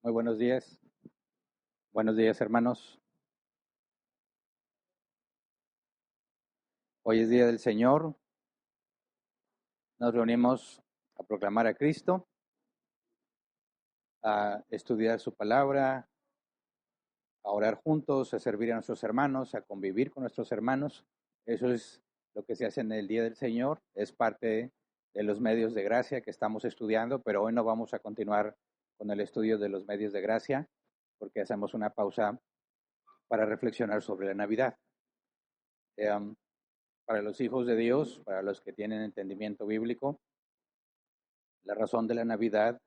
Muy buenos días. Buenos días, hermanos. Hoy es Día del Señor. Nos reunimos a proclamar a Cristo, a estudiar su palabra, a orar juntos, a servir a nuestros hermanos, a convivir con nuestros hermanos. Eso es lo que se hace en el Día del Señor. Es parte de los medios de gracia que estamos estudiando, pero hoy no vamos a continuar con el estudio de los medios de gracia porque hacemos una pausa para reflexionar sobre la Navidad. Eh, para los hijos de Dios, para los que tienen entendimiento bíblico, la razón de la Navidad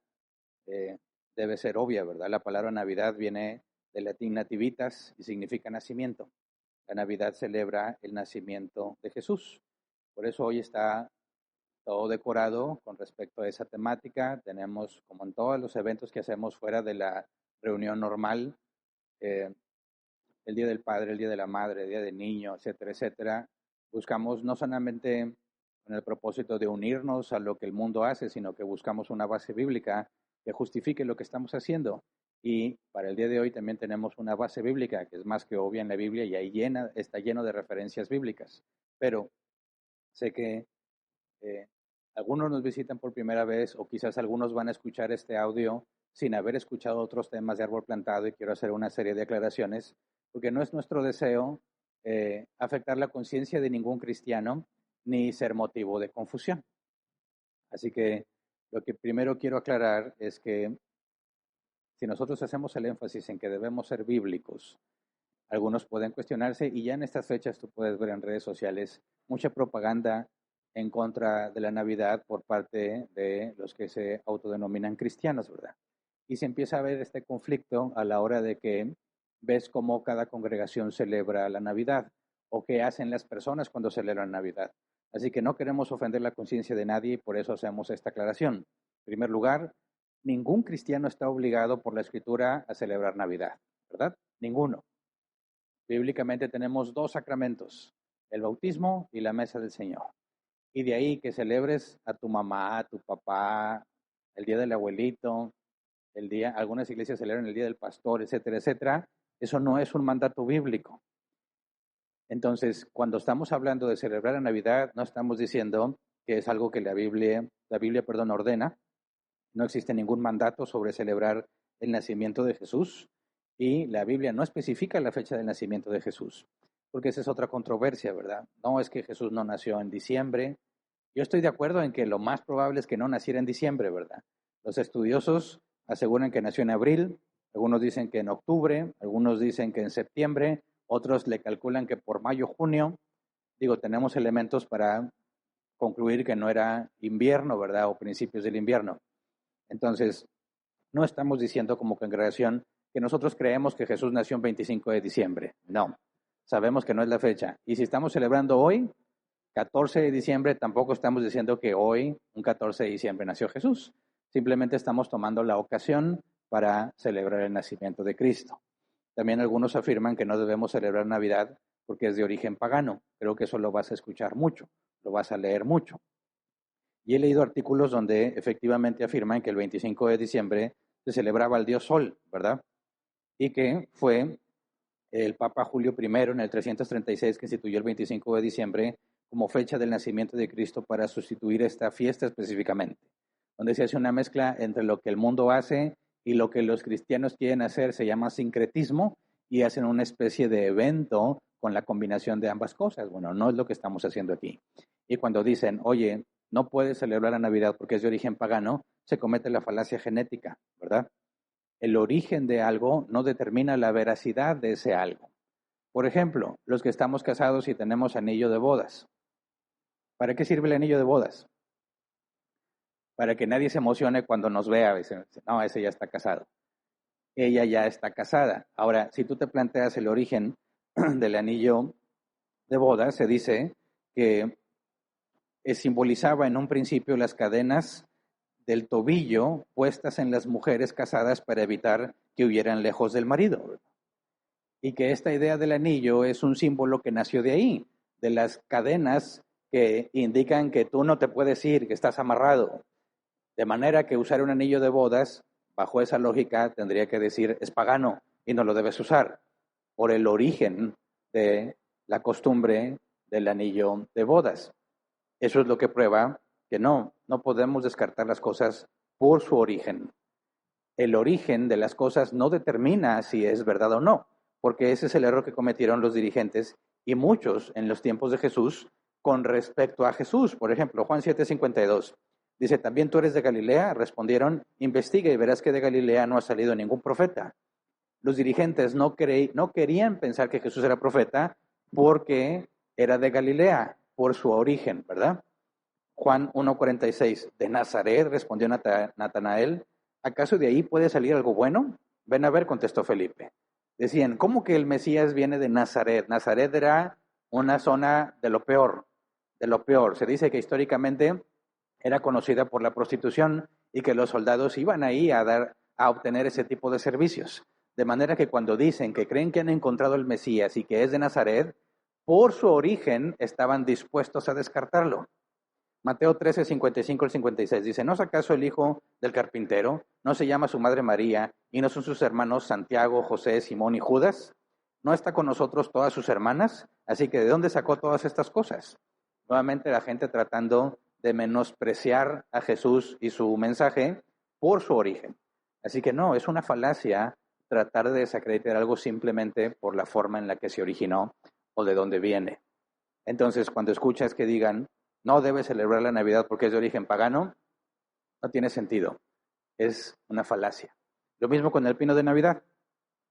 eh, debe ser obvia, ¿verdad? La palabra Navidad viene del latín nativitas y significa nacimiento. La Navidad celebra el nacimiento de Jesús. Por eso hoy está todo decorado con respecto a esa temática. Tenemos, como en todos los eventos que hacemos fuera de la reunión normal, eh, el Día del Padre, el Día de la Madre, el Día del Niño, etcétera, etcétera. Buscamos no solamente con el propósito de unirnos a lo que el mundo hace, sino que buscamos una base bíblica que justifique lo que estamos haciendo. Y para el día de hoy también tenemos una base bíblica que es más que obvia en la Biblia y ahí está lleno de referencias bíblicas. Pero sé que eh, algunos nos visitan por primera vez o quizás algunos van a escuchar este audio sin haber escuchado otros temas de árbol plantado y quiero hacer una serie de aclaraciones porque no es nuestro deseo afectar la conciencia de ningún cristiano ni ser motivo de confusión. Así que lo que primero quiero aclarar es que si nosotros hacemos el énfasis en que debemos ser bíblicos, algunos pueden cuestionarse y ya en estas fechas tú puedes ver en redes sociales mucha propaganda en contra de la Navidad por parte de los que se autodenominan cristianos, ¿verdad? Y se empieza a ver este conflicto a la hora de que ves cómo cada congregación celebra la Navidad o qué hacen las personas cuando celebran Navidad. Así que no queremos ofender la conciencia de nadie y por eso hacemos esta aclaración. En primer lugar, ningún cristiano está obligado por la Escritura a celebrar Navidad, ¿verdad? Ninguno. Bíblicamente tenemos dos sacramentos, el bautismo y la mesa del Señor. Y de ahí que celebres a tu mamá, a tu papá, el día del abuelito, algunas iglesias celebran el día del pastor, etcétera, etcétera. Eso no es un mandato bíblico. Entonces, cuando estamos hablando de celebrar la Navidad, no estamos diciendo que es algo que la Biblia, ordena. No existe ningún mandato sobre celebrar el nacimiento de Jesús y la Biblia no especifica la fecha del nacimiento de Jesús, porque esa es otra controversia, ¿verdad? No es que Jesús no nació en diciembre. Yo estoy de acuerdo en que lo más probable es que no naciera en diciembre, ¿verdad? Los estudiosos aseguran que nació en abril, algunos dicen que en octubre, algunos dicen que en septiembre, otros le calculan que por mayo, junio. Digo, tenemos elementos para concluir que no era invierno, ¿verdad? O principios del invierno. Entonces, no estamos diciendo como congregación que nosotros creemos que Jesús nació el 25 de diciembre. No, sabemos que no es la fecha. Y si estamos celebrando hoy, 14 de diciembre, tampoco estamos diciendo que hoy, un 14 de diciembre, nació Jesús. Simplemente estamos tomando la ocasión para celebrar el nacimiento de Cristo. También algunos afirman que no debemos celebrar Navidad porque es de origen pagano. Creo que eso lo vas a escuchar mucho, lo vas a leer mucho. Y he leído artículos donde efectivamente afirman que el 25 de diciembre se celebraba el dios Sol, ¿verdad? Y que fue el Papa Julio I en el 336 que instituyó el 25 de diciembre como fecha del nacimiento de Cristo para sustituir esta fiesta específicamente, donde se hace una mezcla entre lo que el mundo hace y lo que los cristianos quieren hacer, se llama sincretismo, y hacen una especie de evento con la combinación de ambas cosas. Bueno, no es lo que estamos haciendo aquí. Y cuando dicen, oye, no puedes celebrar la Navidad porque es de origen pagano, se comete la falacia genética, ¿verdad? El origen de algo no determina la veracidad de ese algo. Por ejemplo, los que estamos casados y tenemos anillo de bodas. ¿Para qué sirve el anillo de bodas? Para que nadie se emocione cuando nos vea. Dice, no, ese ya está casado. Ella ya está casada. Ahora, si tú te planteas el origen del anillo de bodas, se dice que simbolizaba en un principio las cadenas del tobillo puestas en las mujeres casadas para evitar que huyeran lejos del marido. Y que esta idea del anillo es un símbolo que nació de ahí, de las cadenas que indican que tú no te puedes ir, que estás amarrado. De manera que usar un anillo de bodas Bajo esa lógica tendría que decir es pagano y no lo debes usar por el origen de la costumbre del anillo de bodas. Eso es lo que prueba que no podemos descartar las cosas por su origen. El origen de las cosas no determina si es verdad o no, porque ese es el error que cometieron los dirigentes y muchos en los tiempos de Jesús con respecto a Jesús. Por ejemplo, Juan 7:52 dice, ¿también tú eres de Galilea? Respondieron, investiga y verás que de Galilea no ha salido ningún profeta. Los dirigentes no querían pensar que Jesús era profeta porque era de Galilea, por su origen, ¿verdad? Juan 1:46, de Nazaret, respondió Natanael, ¿acaso de ahí puede salir algo bueno? Ven a ver, contestó Felipe. Decían, ¿cómo que el Mesías viene de Nazaret? Nazaret era una zona de lo peor, de lo peor. Se dice que históricamente era conocida por la prostitución y que los soldados iban ahí a obtener ese tipo de servicios. De manera que cuando dicen que creen que han encontrado el Mesías y que es de Nazaret, por su origen estaban dispuestos a descartarlo. Mateo 13, 55 al 56 dice, ¿no es acaso el hijo del carpintero? ¿No se llama su madre María? ¿Y no son sus hermanos Santiago, José, Simón y Judas? ¿No está con nosotros todas sus hermanas? Así que ¿de dónde sacó todas estas cosas? Nuevamente la gente tratando de menospreciar a Jesús y su mensaje por su origen. Así que no, es una falacia tratar de desacreditar algo simplemente por la forma en la que se originó o de dónde viene. Entonces, cuando escuchas que digan, no debes celebrar la Navidad porque es de origen pagano, no tiene sentido. Es una falacia. Lo mismo con el pino de Navidad.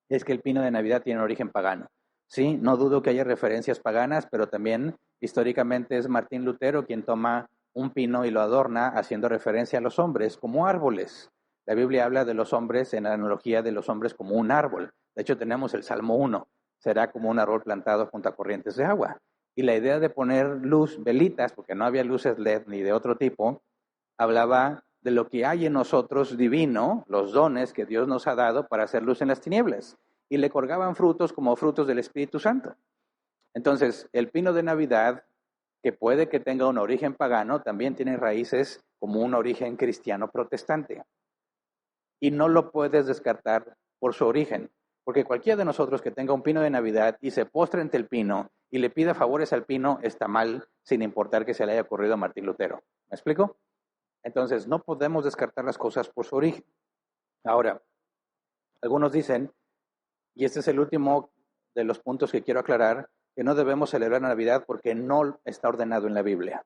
Es que el pino de Navidad tiene origen pagano. Sí, no dudo que haya referencias paganas, pero también históricamente es Martín Lutero quien toma un pino y lo adorna haciendo referencia a los hombres como árboles. La Biblia habla de los hombres en la analogía de los hombres como un árbol. De hecho, tenemos el Salmo 1. Será como un árbol plantado junto a corrientes de agua. Y la idea de poner velitas, porque no había luces LED ni de otro tipo, hablaba de lo que hay en nosotros divino, los dones que Dios nos ha dado para hacer luz en las tinieblas. Y le colgaban frutos como frutos del Espíritu Santo. Entonces, el pino de Navidad, que puede que tenga un origen pagano, también tiene raíces como un origen cristiano protestante. Y no lo puedes descartar por su origen. Porque cualquiera de nosotros que tenga un pino de Navidad y se postre ante el pino y le pida favores al pino, está mal, sin importar que se le haya ocurrido a Martín Lutero. ¿Me explico? Entonces, no podemos descartar las cosas por su origen. Ahora, algunos dicen, y este es el último de los puntos que quiero aclarar, que no debemos celebrar Navidad porque no está ordenado en la Biblia.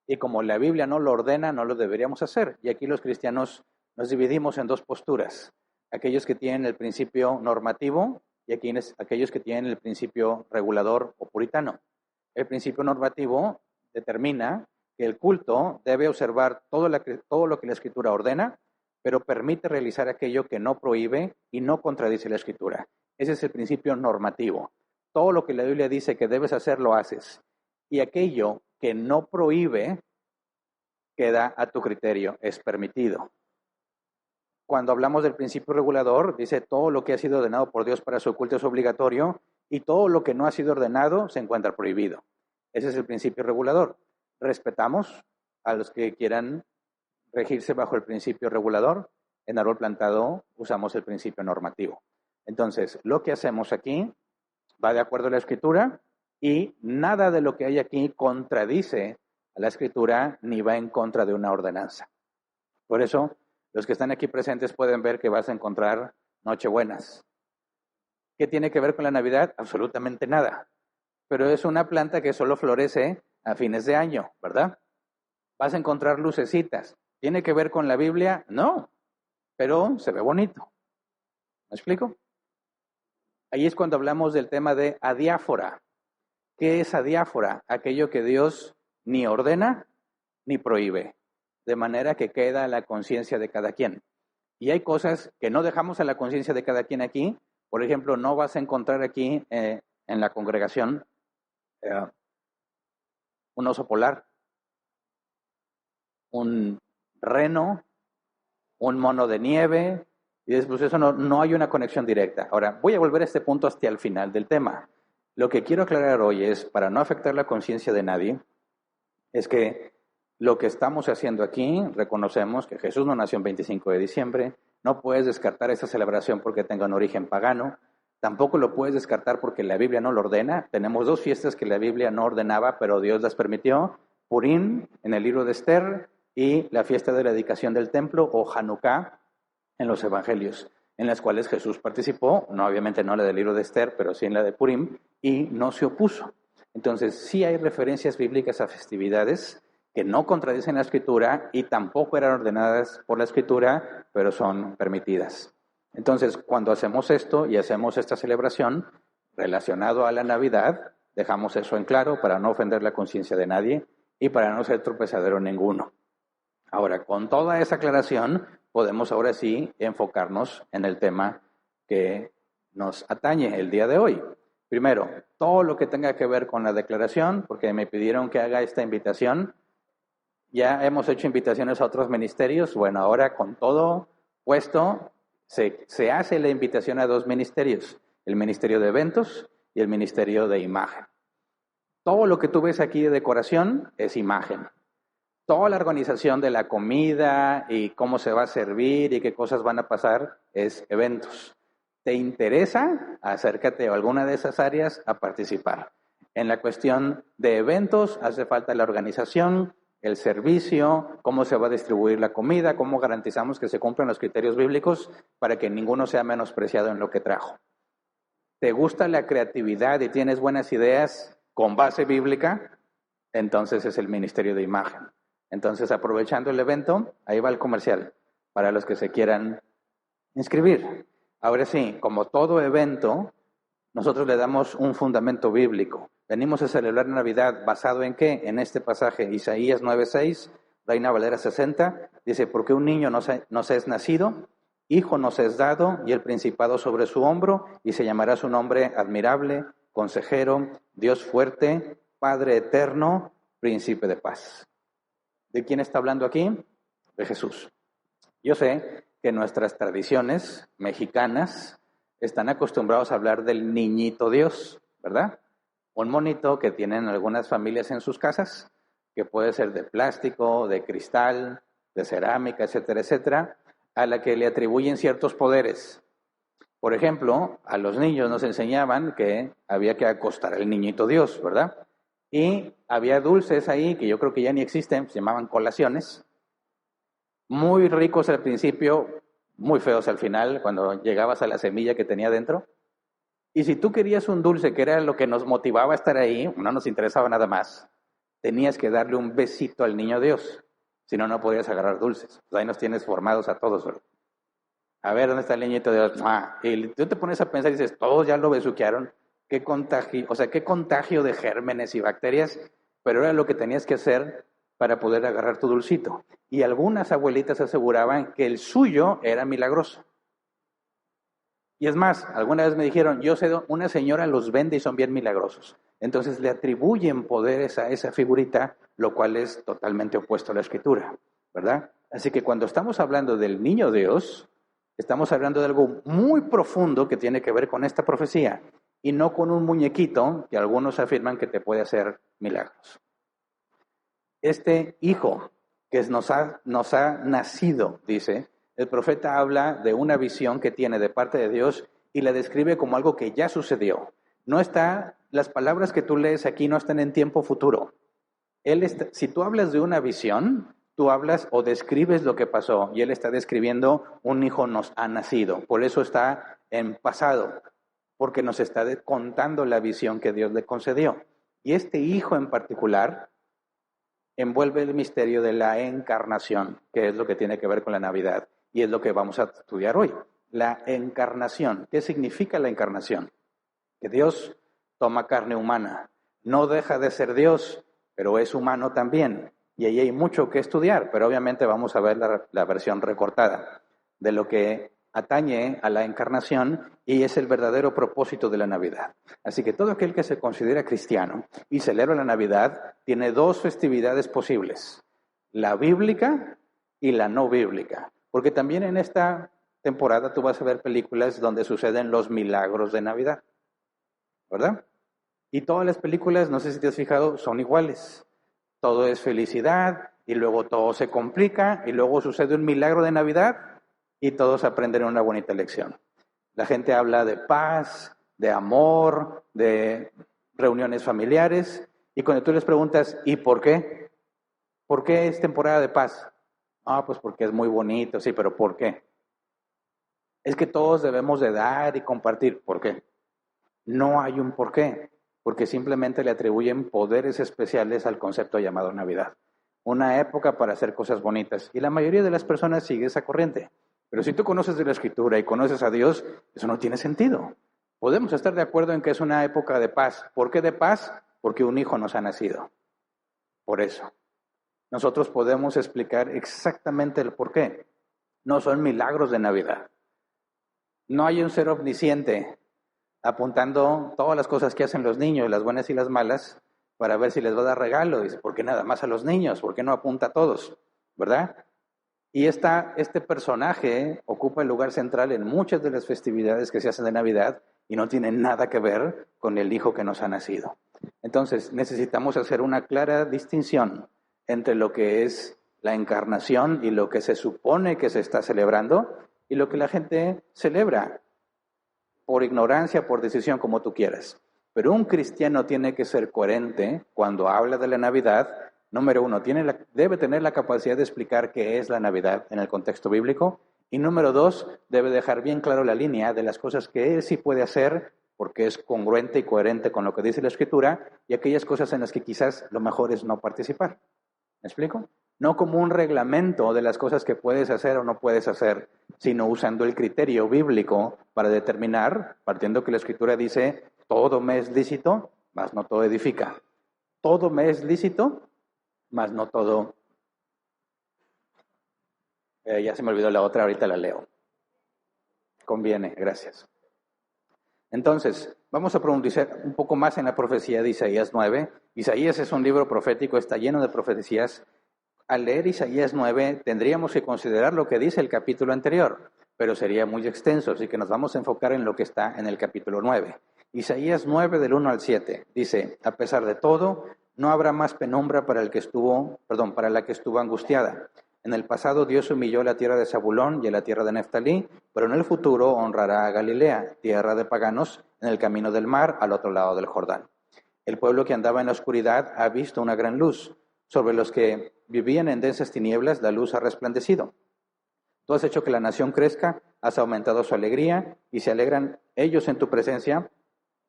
Y como la Biblia no lo ordena, no lo deberíamos hacer. Y aquí los cristianos nos dividimos en dos posturas. Aquellos que tienen el principio normativo y aquellos que tienen el principio regulador o puritano. El principio normativo determina que el culto debe observar todo lo que la Escritura ordena, pero permite realizar aquello que no prohíbe y no contradice la Escritura. Ese es el principio normativo. Todo lo que la Biblia dice que debes hacer, lo haces. Y aquello que no prohíbe queda a tu criterio, es permitido. Cuando hablamos del principio regulador, dice todo lo que ha sido ordenado por Dios para su culto es obligatorio y todo lo que no ha sido ordenado se encuentra prohibido. Ese es el principio regulador. Respetamos a los que quieran regirse bajo el principio regulador. En Árbol Plantado usamos el principio normativo. Entonces, lo que hacemos aquí va de acuerdo a la Escritura y nada de lo que hay aquí contradice a la Escritura ni va en contra de una ordenanza. Por eso, los que están aquí presentes pueden ver que vas a encontrar nochebuenas. ¿Qué tiene que ver con la Navidad? Absolutamente nada. Pero es una planta que solo florece a fines de año, ¿verdad? Vas a encontrar lucecitas. ¿Tiene que ver con la Biblia? No, pero se ve bonito. ¿Me explico? Ahí es cuando hablamos del tema de adiáfora. ¿Qué es adiáfora? Aquello que Dios ni ordena ni prohíbe, de manera que queda a la conciencia de cada quien. Y hay cosas que no dejamos a la conciencia de cada quien aquí. Por ejemplo, no vas a encontrar aquí en la congregación un oso polar, un reno, un mono de nieve, y después eso no hay una conexión directa. Ahora, voy a volver a este punto hasta el final del tema. Lo que quiero aclarar hoy es, para no afectar la conciencia de nadie, es que lo que estamos haciendo aquí, reconocemos que Jesús no nació el 25 de diciembre, No puedes descartar esa celebración porque tenga un origen pagano. Tampoco lo puedes descartar porque la Biblia no lo ordena. Tenemos 2 fiestas que la Biblia no ordenaba, pero Dios las permitió. Purim, en el libro de Esther, y la fiesta de la dedicación del templo, o Hanukkah, en los evangelios, en las cuales Jesús participó, no obviamente no la del libro de Esther, pero sí en la de Purim, y no se opuso. Entonces, sí hay referencias bíblicas a festividades que no contradicen la Escritura y tampoco eran ordenadas por la Escritura, pero son permitidas. Entonces, cuando hacemos esto y hacemos esta celebración relacionado a la Navidad, dejamos eso en claro para no ofender la conciencia de nadie y para no ser tropezadero ninguno. Ahora, con toda esa aclaración, podemos ahora sí enfocarnos en el tema que nos atañe el día de hoy. Primero, todo lo que tenga que ver con la declaración, porque me pidieron que haga esta invitación. Ya hemos hecho invitaciones a otros ministerios. Bueno, ahora con todo puesto, se hace la invitación a 2 ministerios, el ministerio de eventos y el ministerio de imagen. Todo lo que tú ves aquí de decoración es imagen. Toda la organización de la comida y cómo se va a servir y qué cosas van a pasar es eventos. ¿Te interesa? Acércate a alguna de esas áreas a participar. En la cuestión de eventos hace falta la organización, el servicio, cómo se va a distribuir la comida, cómo garantizamos que se cumplan los criterios bíblicos para que ninguno sea menospreciado en lo que trajo. ¿Te gusta la creatividad y tienes buenas ideas con base bíblica? Entonces es el ministerio de imagen. Entonces, aprovechando el evento, ahí va el comercial para los que se quieran inscribir. Ahora sí, como todo evento, nosotros le damos un fundamento bíblico. Venimos a celebrar Navidad basado en ¿qué? En este pasaje, Isaías 9:6, Reina Valera 60, dice, porque un niño nos es nacido, hijo nos es dado, y el principado sobre su hombro, y se llamará su nombre admirable, consejero, Dios fuerte, Padre eterno, príncipe de paz. ¿De quién está hablando aquí? De Jesús. Yo sé que nuestras tradiciones mexicanas están acostumbrados a hablar del niñito Dios, ¿verdad? Un monito que tienen algunas familias en sus casas, que puede ser de plástico, de cristal, de cerámica, etcétera, etcétera, a la que le atribuyen ciertos poderes. Por ejemplo, a los niños nos enseñaban que había que acostar al niñito Dios, ¿verdad? Y había dulces ahí que yo creo que ya ni existen, se llamaban colaciones, muy ricos al principio, muy feos al final, cuando llegabas a la semilla que tenía dentro. Y si tú querías un dulce, que era lo que nos motivaba a estar ahí, no nos interesaba nada más, tenías que darle un besito al niño Dios, si no, no podías agarrar dulces. Pues ahí nos tienes formados a todos, ¿verdad? A ver, ¿dónde está el niñito Dios? Y tú te pones a pensar y dices, todos ya lo besuquearon. Qué contagio de gérmenes y bacterias, pero era lo que tenías que hacer para poder agarrar tu dulcito. Y algunas abuelitas aseguraban que el suyo era milagroso. Y es más, alguna vez me dijeron, yo sé, una señora los vende y son bien milagrosos. Entonces le atribuyen poderes a esa figurita, lo cual es totalmente opuesto a la Escritura, ¿verdad? Así que cuando estamos hablando del niño Dios, estamos hablando de algo muy profundo que tiene que ver con esta profecía y no con un muñequito que algunos afirman que te puede hacer milagros. Este hijo que nos ha nacido, dice, el profeta habla de una visión que tiene de parte de Dios y la describe como algo que ya sucedió. Las palabras que tú lees aquí no están en tiempo futuro. Si tú hablas de una visión, tú hablas o describes lo que pasó y él está describiendo un hijo nos ha nacido. Por eso está en pasado, porque nos está contando la visión que Dios le concedió. Y este hijo en particular envuelve el misterio de la encarnación, que es lo que tiene que ver con la Navidad, y es lo que vamos a estudiar hoy. La encarnación. ¿Qué significa la encarnación? Que Dios toma carne humana. No deja de ser Dios, pero es humano también. Y ahí hay mucho que estudiar, pero obviamente vamos a ver la versión recortada de lo que atañe a la encarnación y es el verdadero propósito de la Navidad. Así que todo aquel que se considera cristiano y celebra la Navidad tiene 2 festividades posibles, la bíblica y la no bíblica, porque también en esta temporada tú vas a ver películas donde suceden los milagros de Navidad, ¿verdad? Y todas las películas, no sé si te has fijado, son iguales. Todo es felicidad y luego todo se complica y luego sucede un milagro de Navidad y todos aprenden una bonita lección. La gente habla de paz, de amor, de reuniones familiares, y cuando tú les preguntas, ¿y por qué? ¿Por qué es temporada de paz? Ah, pues porque es muy bonito, sí, pero ¿por qué? Es que todos debemos de dar y compartir. ¿Por qué? No hay un por qué, porque simplemente le atribuyen poderes especiales al concepto llamado Navidad. Una época para hacer cosas bonitas. Y la mayoría de las personas sigue esa corriente. Pero si tú conoces de la Escritura y conoces a Dios, eso no tiene sentido. Podemos estar de acuerdo en que es una época de paz. ¿Por qué de paz? Porque un hijo nos ha nacido. Por eso. Nosotros podemos explicar exactamente el por qué. No son milagros de Navidad. No hay un ser omnisciente apuntando todas las cosas que hacen los niños, las buenas y las malas, para ver si les va a dar regalo. Dice, ¿por qué nada más a los niños? ¿Por qué no apunta a todos? ¿Verdad? Y este personaje ocupa el lugar central en muchas de las festividades que se hacen de Navidad y no tiene nada que ver con el hijo que nos ha nacido. Entonces, necesitamos hacer una clara distinción entre lo que es la encarnación y lo que se supone que se está celebrando y lo que la gente celebra por ignorancia, por decisión, como tú quieras. Pero un cristiano tiene que ser coherente cuando habla de la Navidad. Número uno, debe tener la capacidad de explicar qué es la Navidad en el contexto bíblico. Y número dos, debe dejar bien claro la línea de las cosas que él sí puede hacer porque es congruente y coherente con lo que dice la Escritura y aquellas cosas en las que quizás lo mejor es no participar. ¿Me explico? No como un reglamento de las cosas que puedes hacer o no puedes hacer, sino usando el criterio bíblico para determinar, partiendo que la Escritura dice, todo me es lícito, mas no todo edifica. Todo me es lícito, mas no todo... ya se me olvidó la otra, ahorita la leo. Conviene, gracias. Entonces, vamos a profundizar un poco más en la profecía de Isaías 9. Isaías es un libro profético, está lleno de profecías. Al leer Isaías 9 tendríamos que considerar lo que dice el capítulo anterior, pero sería muy extenso, así que nos vamos a enfocar en lo que está en el capítulo 9. Isaías 9 del 1 al 7 dice, a pesar de todo, no habrá más penumbra para la que estuvo angustiada. En el pasado Dios humilló la tierra de Zabulón y a la tierra de Neftalí, pero en el futuro honrará a Galilea, tierra de paganos, en el camino del mar, al otro lado del Jordán. El pueblo que andaba en la oscuridad ha visto una gran luz. Sobre los que vivían en densas tinieblas, la luz ha resplandecido. Tú has hecho que la nación crezca, has aumentado su alegría, y se alegran ellos en tu presencia,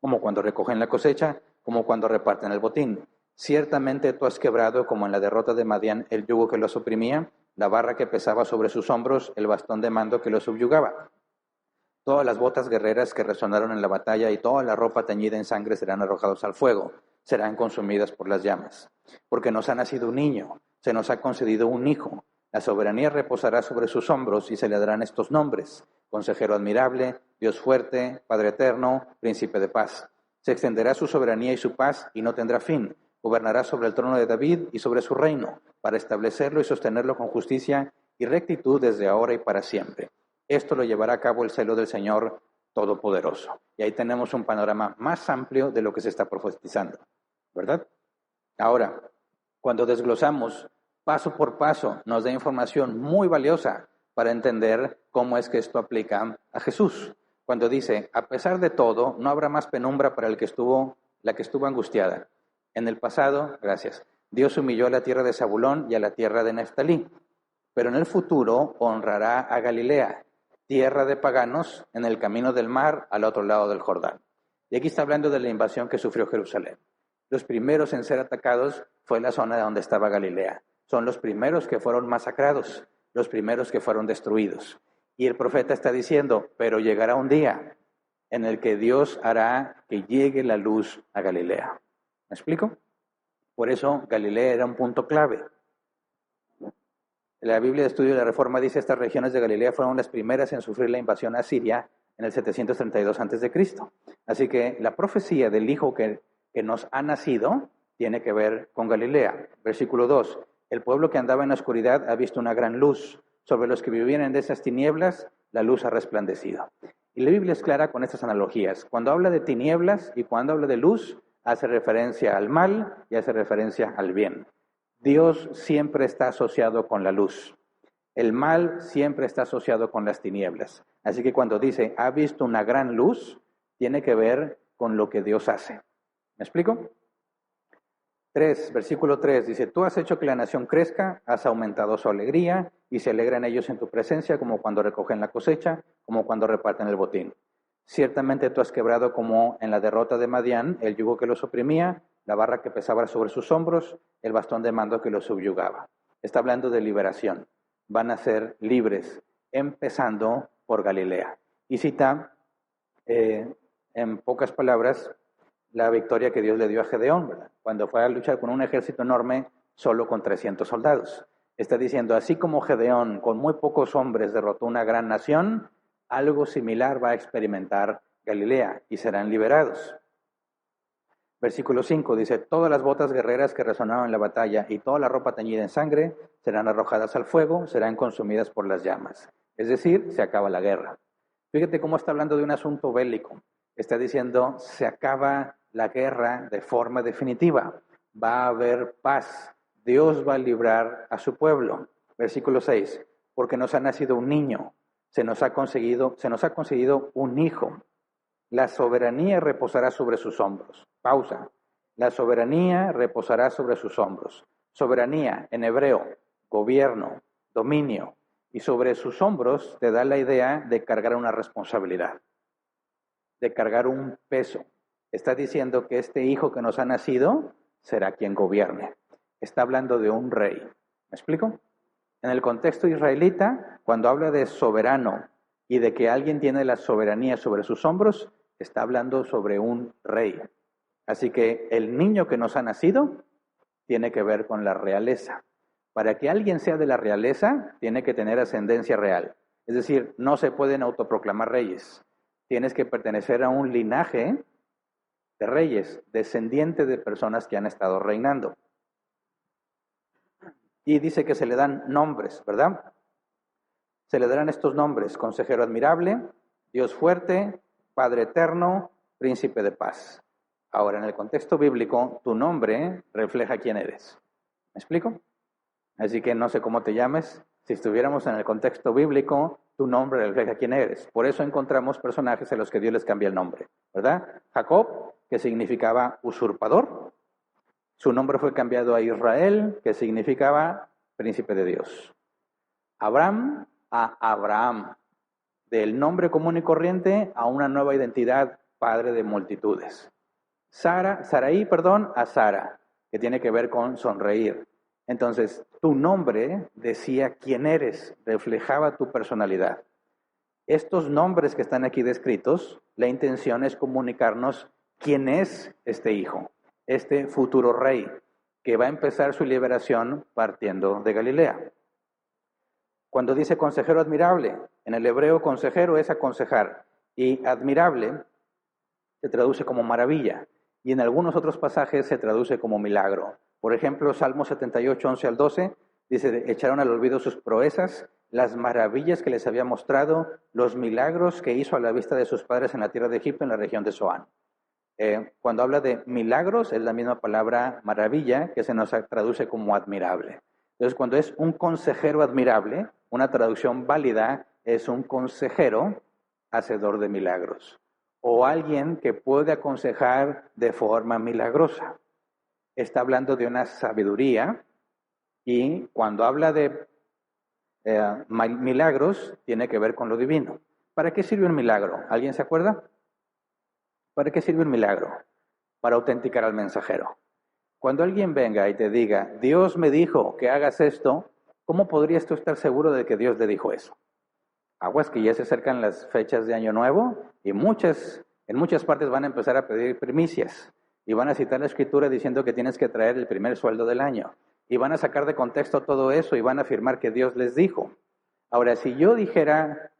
como cuando recogen la cosecha, como cuando reparten el botín. Ciertamente tú has quebrado, como en la derrota de Madián, el yugo que los oprimía, la barra que pesaba sobre sus hombros, el bastón de mando que los subyugaba. Todas las botas guerreras que resonaron en la batalla y toda la ropa teñida en sangre serán arrojados al fuego, serán consumidas por las llamas. Porque nos ha nacido un niño, se nos ha concedido un hijo. La soberanía reposará sobre sus hombros y se le darán estos nombres: Consejero admirable, Dios fuerte, Padre eterno, Príncipe de paz. Se extenderá su soberanía y su paz y no tendrá fin. Gobernará sobre el trono de David y sobre su reino, para establecerlo y sostenerlo con justicia y rectitud desde ahora y para siempre. Esto lo llevará a cabo el celo del Señor Todopoderoso. Y ahí tenemos un panorama más amplio de lo que se está profetizando, ¿verdad? Ahora, cuando desglosamos paso por paso, nos da información muy valiosa para entender cómo es que esto aplica a Jesús. Cuando dice, a pesar de todo, no habrá más penumbra para la que estuvo angustiada. En el pasado, Dios humilló a la tierra de Zabulón y a la tierra de Neftalí, pero en el futuro honrará a Galilea, tierra de paganos, en el camino del mar, al otro lado del Jordán. Y aquí está hablando de la invasión que sufrió Jerusalén. Los primeros en ser atacados fue la zona donde estaba Galilea. Son los primeros que fueron masacrados, los primeros que fueron destruidos. Y el profeta está diciendo, pero llegará un día en el que Dios hará que llegue la luz a Galilea. ¿Me explico? Por eso Galilea era un punto clave. La Biblia de Estudio de la Reforma dice estas regiones de Galilea fueron las primeras en sufrir la invasión asiria en el 732 a.C. Así que la profecía del Hijo que nos ha nacido tiene que ver con Galilea. Versículo 2. El pueblo que andaba en la oscuridad ha visto una gran luz. Sobre los que vivían en esas tinieblas, la luz ha resplandecido. Y la Biblia es clara con estas analogías. Cuando habla de tinieblas y cuando habla de luz, hace referencia al mal y hace referencia al bien. Dios siempre está asociado con la luz. El mal siempre está asociado con las tinieblas. Así que cuando dice, ha visto una gran luz, tiene que ver con lo que Dios hace. ¿Me explico? 3, versículo 3 dice, tú has hecho que la nación crezca, has aumentado su alegría y se alegran ellos en tu presencia como cuando recogen la cosecha, como cuando reparten el botín. Ciertamente tú has quebrado como en la derrota de Madián el yugo que los oprimía, la barra que pesaba sobre sus hombros, el bastón de mando que los subyugaba. Está hablando de liberación. Van a ser libres, empezando por Galilea. Y cita, en pocas palabras, la victoria que Dios le dio a Gedeón, ¿verdad? Cuando fue a luchar con un ejército enorme solo con 300 soldados. Está diciendo, así como Gedeón con muy pocos hombres derrotó una gran nación, algo similar va a experimentar Galilea y serán liberados. Versículo 5 dice, todas las botas guerreras que resonaban en la batalla y toda la ropa teñida en sangre serán arrojadas al fuego, serán consumidas por las llamas. Es decir, se acaba la guerra. Fíjate cómo está hablando de un asunto bélico. Está diciendo, se acaba la guerra de forma definitiva. Va a haber paz. Dios va a librar a su pueblo. Versículo 6, porque nos ha nacido un niño, se nos ha concedido un hijo. La soberanía reposará sobre sus hombros. Pausa. La soberanía reposará sobre sus hombros. Soberanía, en hebreo, gobierno, dominio. Y sobre sus hombros te da la idea de cargar una responsabilidad, de cargar un peso. Está diciendo que este hijo que nos ha nacido será quien gobierne. Está hablando de un rey. ¿Me explico? En el contexto israelita, cuando habla de soberano y de que alguien tiene la soberanía sobre sus hombros, está hablando sobre un rey. Así que el niño que nos ha nacido tiene que ver con la realeza. Para que alguien sea de la realeza, tiene que tener ascendencia real. Es decir, no se pueden autoproclamar reyes. Tienes que pertenecer a un linaje de reyes, descendiente de personas que han estado reinando. Y dice que se le dan nombres, ¿verdad? Se le darán estos nombres: Consejero admirable, Dios fuerte, Padre eterno, Príncipe de paz. Ahora, en el contexto bíblico, tu nombre refleja quién eres. ¿Me explico? Así que no sé cómo te llames. Si estuviéramos en el contexto bíblico, tu nombre refleja quién eres. Por eso encontramos personajes a los que Dios les cambia el nombre, ¿verdad? Jacob, que significaba usurpador. Su nombre fue cambiado a Israel, que significaba príncipe de Dios. Abraham a Abraham, del nombre común y corriente a una nueva identidad, padre de multitudes. Sarai, a Sara, que tiene que ver con sonreír. Entonces, tu nombre decía quién eres, reflejaba tu personalidad. Estos nombres que están aquí descritos, la intención es comunicarnos quién es este hijo, este futuro rey, que va a empezar su liberación partiendo de Galilea. Cuando dice consejero admirable, en el hebreo consejero es aconsejar, y admirable se traduce como maravilla, y en algunos otros pasajes se traduce como milagro. Por ejemplo, Salmo 78, 11 al 12, dice, echaron al olvido sus proezas, las maravillas que les había mostrado, los milagros que hizo a la vista de sus padres en la tierra de Egipto, en la región de Zoán. Cuando habla de milagros, es la misma palabra maravilla que se nos traduce como admirable. Entonces, cuando es un consejero admirable, una traducción válida es un consejero hacedor de milagros, o alguien que puede aconsejar de forma milagrosa. Está hablando de una sabiduría, y cuando habla de milagros, tiene que ver con lo divino. ¿Para qué sirve un milagro? ¿Alguien se acuerda? ¿Para qué sirve un milagro? Para autenticar al mensajero. Cuando alguien venga y te diga, Dios me dijo que hagas esto, ¿cómo podrías tú estar seguro de que Dios le dijo eso? Aguas que ya se acercan las fechas de Año Nuevo y en muchas partes van a empezar a pedir primicias y van a citar la Escritura diciendo que tienes que traer el primer sueldo del año y van a sacar de contexto todo eso y van a afirmar que Dios les dijo. Ahora, si yo dijera,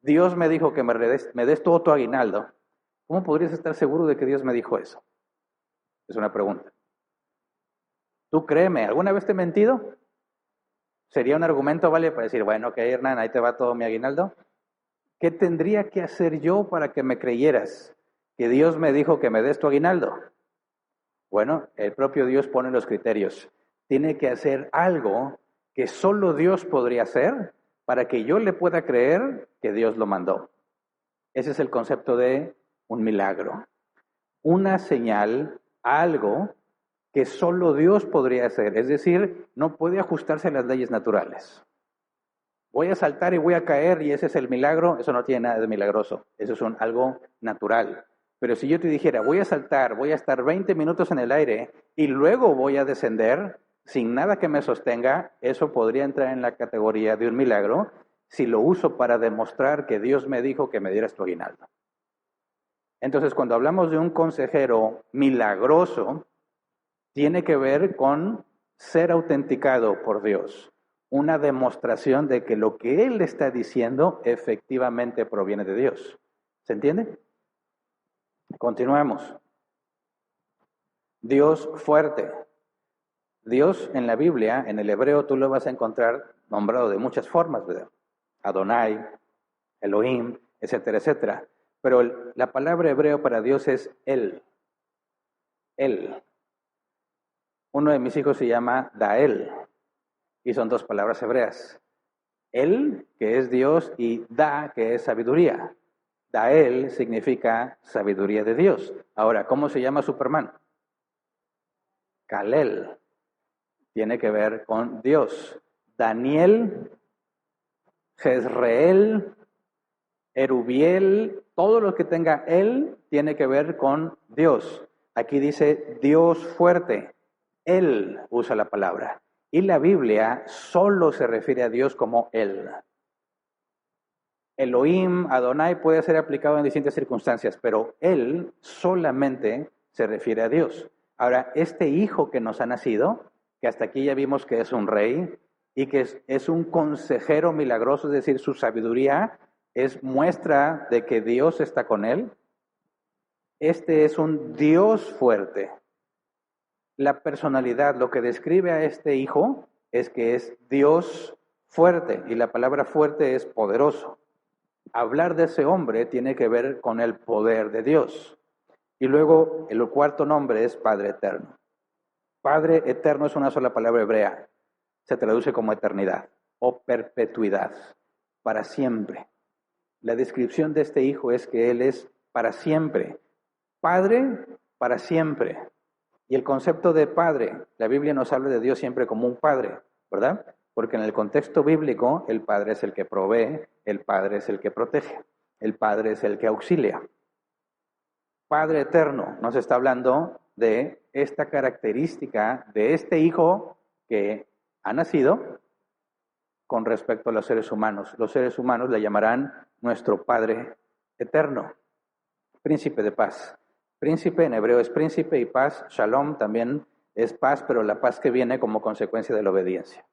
Dios me dijo que me des todo tu aguinaldo, ¿cómo podrías estar seguro de que Dios me dijo eso? Es una pregunta. Tú créeme, ¿alguna vez te he mentido? ¿Sería un argumento válido para decir, bueno, ok, Hernán, ahí te va todo mi aguinaldo? ¿Qué tendría que hacer yo para que me creyeras que Dios me dijo que me des tu aguinaldo? Bueno, el propio Dios pone los criterios. Tiene que hacer algo que solo Dios podría hacer para que yo le pueda creer que Dios lo mandó. Ese es el concepto de un milagro. Una señal, algo que solo Dios podría hacer. Es decir, no puede ajustarse a las leyes naturales. Voy a saltar y voy a caer y ese es el milagro. Eso no tiene nada de milagroso. Eso es algo natural. Pero si yo te dijera, voy a saltar, voy a estar 20 minutos en el aire y luego voy a descender sin nada que me sostenga, eso podría entrar en la categoría de un milagro si lo uso para demostrar que Dios me dijo que me diera tu aguinaldo. Entonces, cuando hablamos de un consejero milagroso, tiene que ver con ser autenticado por Dios. Una demostración de que lo que Él está diciendo efectivamente proviene de Dios. ¿Se entiende? Continuamos. Dios fuerte. Dios en la Biblia, en el hebreo, tú lo vas a encontrar nombrado de muchas formas, ¿verdad? Adonai, Elohim, etcétera, etcétera. Pero la palabra hebreo para Dios es Él. Él. Uno de mis hijos se llama Dael, y son dos palabras hebreas. Él, que es Dios, y Da, que es sabiduría. Dael significa sabiduría de Dios. Ahora, ¿cómo se llama Superman? Kal-El. Tiene que ver con Dios. Daniel, Jezreel, Erubiel, todo lo que tenga Él tiene que ver con Dios. Aquí dice Dios fuerte. Él usa la palabra. Y la Biblia solo se refiere a Dios como Él. Elohim, Adonai puede ser aplicado en distintas circunstancias, pero Él solamente se refiere a Dios. Ahora, este hijo que nos ha nacido, que hasta aquí ya vimos que es un rey y que es un consejero milagroso, es decir, su sabiduría es muestra de que Dios está con él. Este es un Dios fuerte. La personalidad, lo que describe a este hijo es que es Dios fuerte, y la palabra fuerte es poderoso. Hablar de ese hombre tiene que ver con el poder de Dios. Y luego el cuarto nombre es Padre Eterno. Padre Eterno es una sola palabra hebrea. Se traduce como eternidad o perpetuidad, para siempre. La descripción de este hijo es que él es para siempre. Padre para siempre. Y el concepto de padre, la Biblia nos habla de Dios siempre como un padre, ¿verdad? Porque en el contexto bíblico, el padre es el que provee, el padre es el que protege, el padre es el que auxilia. Padre eterno nos está hablando de esta característica de este hijo que ha nacido con respecto a los seres humanos. Los seres humanos le llamarán nuestro Padre eterno, príncipe de paz. Príncipe en hebreo es príncipe y paz, shalom también es paz, pero la paz que viene como consecuencia de la obediencia.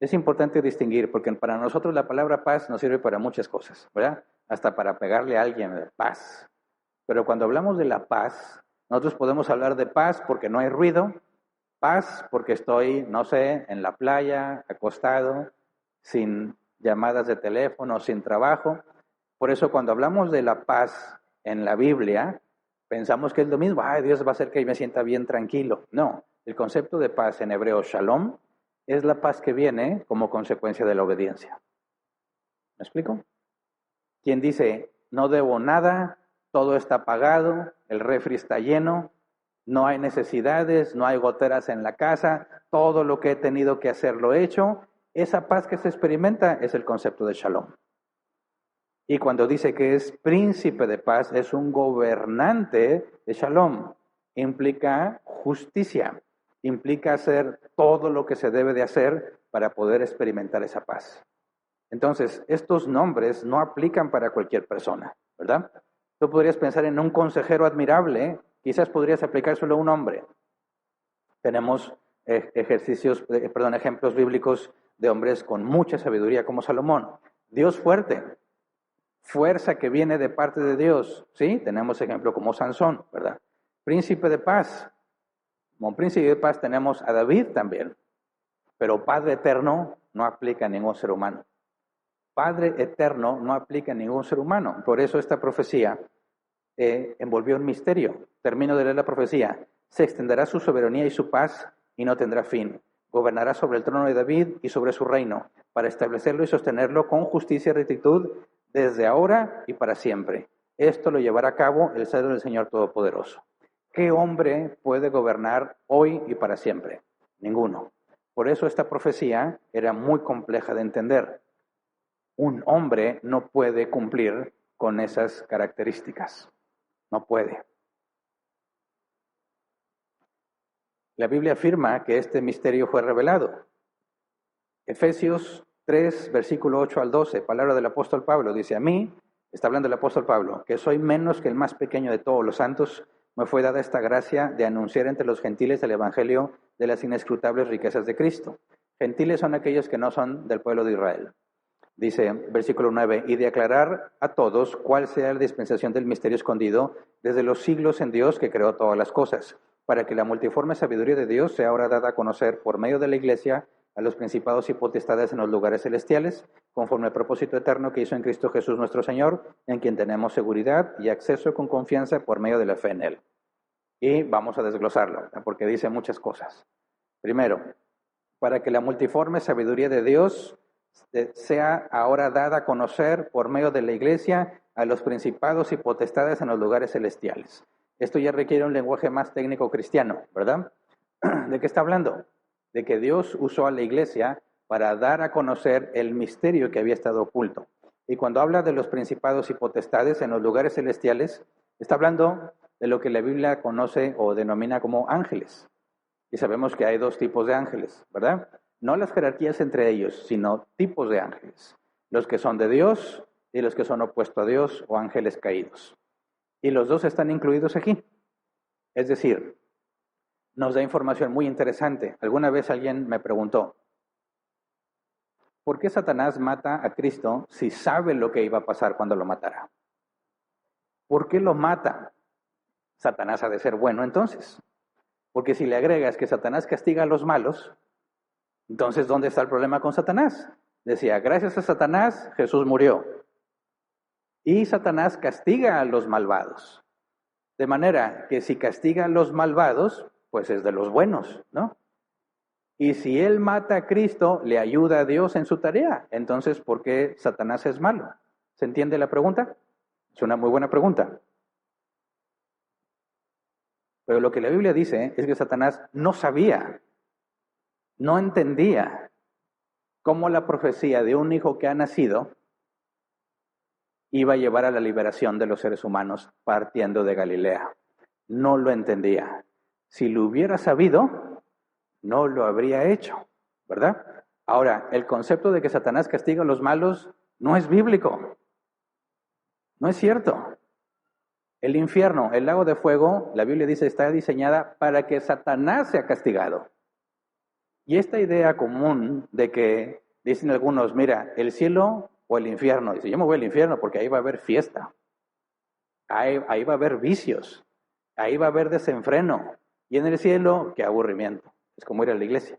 Es importante distinguir, porque para nosotros la palabra paz nos sirve para muchas cosas, ¿verdad? Hasta para pegarle a alguien, paz. Pero cuando hablamos de la paz, nosotros podemos hablar de paz porque no hay ruido, paz porque estoy, no sé, en la playa, acostado, sin llamadas de teléfono, sin trabajo. Por eso cuando hablamos de la paz en la Biblia, pensamos que es lo mismo. Ay, Dios va a hacer que me sienta bien tranquilo. No, el concepto de paz en hebreo, shalom, es la paz que viene como consecuencia de la obediencia. ¿Me explico? Quien dice, no debo nada, todo está pagado, el refri está lleno, no hay necesidades, no hay goteras en la casa, todo lo que he tenido que hacer lo he hecho, esa paz que se experimenta es el concepto de shalom. Y cuando dice que es príncipe de paz, es un gobernante de shalom. Implica justicia, implica hacer todo lo que se debe de hacer para poder experimentar esa paz. Entonces, estos nombres no aplican para cualquier persona, ¿verdad? Tú podrías pensar en un consejero admirable, quizás podrías aplicárselo a un hombre. Tenemos ejemplos bíblicos de hombres con mucha sabiduría como Salomón. Dios fuerte, fuerza que viene de parte de Dios, ¿sí? Tenemos ejemplo como Sansón, ¿verdad? Príncipe de paz. Como príncipe de paz tenemos a David también. Pero Padre eterno no aplica a ningún ser humano. Padre eterno no aplica a ningún ser humano. Por eso esta profecía envolvió un misterio. Termino de leer la profecía. Se extenderá su soberanía y su paz y no tendrá fin. Gobernará sobre el trono de David y sobre su reino, para establecerlo y sostenerlo con justicia y rectitud desde ahora y para siempre. Esto lo llevará a cabo el celo del Señor Todopoderoso. ¿Qué hombre puede gobernar hoy y para siempre? Ninguno. Por eso esta profecía era muy compleja de entender. Un hombre no puede cumplir con esas características. No puede. La Biblia afirma que este misterio fue revelado. Efesios 3, versículo 8 al 12, palabra del apóstol Pablo, dice: a mí, está hablando el apóstol Pablo, que soy menos que el más pequeño de todos los santos, me fue dada esta gracia de anunciar entre los gentiles el evangelio de las inescrutables riquezas de Cristo. Gentiles son aquellos que no son del pueblo de Israel. Dice, versículo 9, y de aclarar a todos cuál sea la dispensación del misterio escondido desde los siglos en Dios que creó todas las cosas, para que la multiforme sabiduría de Dios sea ahora dada a conocer por medio de la Iglesia a los principados y potestades en los lugares celestiales, conforme al propósito eterno que hizo en Cristo Jesús nuestro Señor, en quien tenemos seguridad y acceso con confianza por medio de la fe en Él. Y vamos a desglosarlo, porque dice muchas cosas. Primero, para que la multiforme sabiduría de Dios sea ahora dada a conocer por medio de la Iglesia a los principados y potestades en los lugares celestiales. Esto ya requiere un lenguaje más técnico cristiano, ¿verdad? ¿De qué está hablando? De que Dios usó a la Iglesia para dar a conocer el misterio que había estado oculto. Y cuando habla de los principados y potestades en los lugares celestiales, está hablando de lo que la Biblia conoce o denomina como ángeles. Y sabemos que hay dos tipos de ángeles, ¿verdad? No las jerarquías entre ellos, sino tipos de ángeles. Los que son de Dios y los que son opuestos a Dios o ángeles caídos. Y los dos están incluidos aquí. Es decir, nos da información muy interesante. Alguna vez alguien me preguntó, ¿por qué Satanás mata a Cristo si sabe lo que iba a pasar cuando lo matara? ¿Por qué lo mata? Satanás ha de ser bueno entonces. Porque si le agregas que Satanás castiga a los malos, entonces ¿dónde está el problema con Satanás? Decía, gracias a Satanás Jesús murió. Y Satanás castiga a los malvados. De manera que si castiga a los malvados, pues es de los buenos, ¿no? Y si él mata a Cristo, le ayuda a Dios en su tarea. Entonces, ¿por qué Satanás es malo? ¿Se entiende la pregunta? Es una muy buena pregunta. Pero lo que la Biblia dice es que Satanás no sabía, no entendía cómo la profecía de un hijo que ha nacido iba a llevar a la liberación de los seres humanos partiendo de Galilea. No lo entendía. Si lo hubiera sabido, no lo habría hecho, ¿verdad? Ahora, el concepto de que Satanás castiga a los malos no es bíblico. No es cierto. El infierno, el lago de fuego, la Biblia dice, está diseñada para que Satanás sea castigado. Y esta idea común de que dicen algunos, mira, el cielo o el infierno. Dice, yo me voy al infierno porque ahí va a haber fiesta. Ahí va a haber vicios. Ahí va a haber desenfreno. Y en el cielo, qué aburrimiento. Es como ir a la iglesia.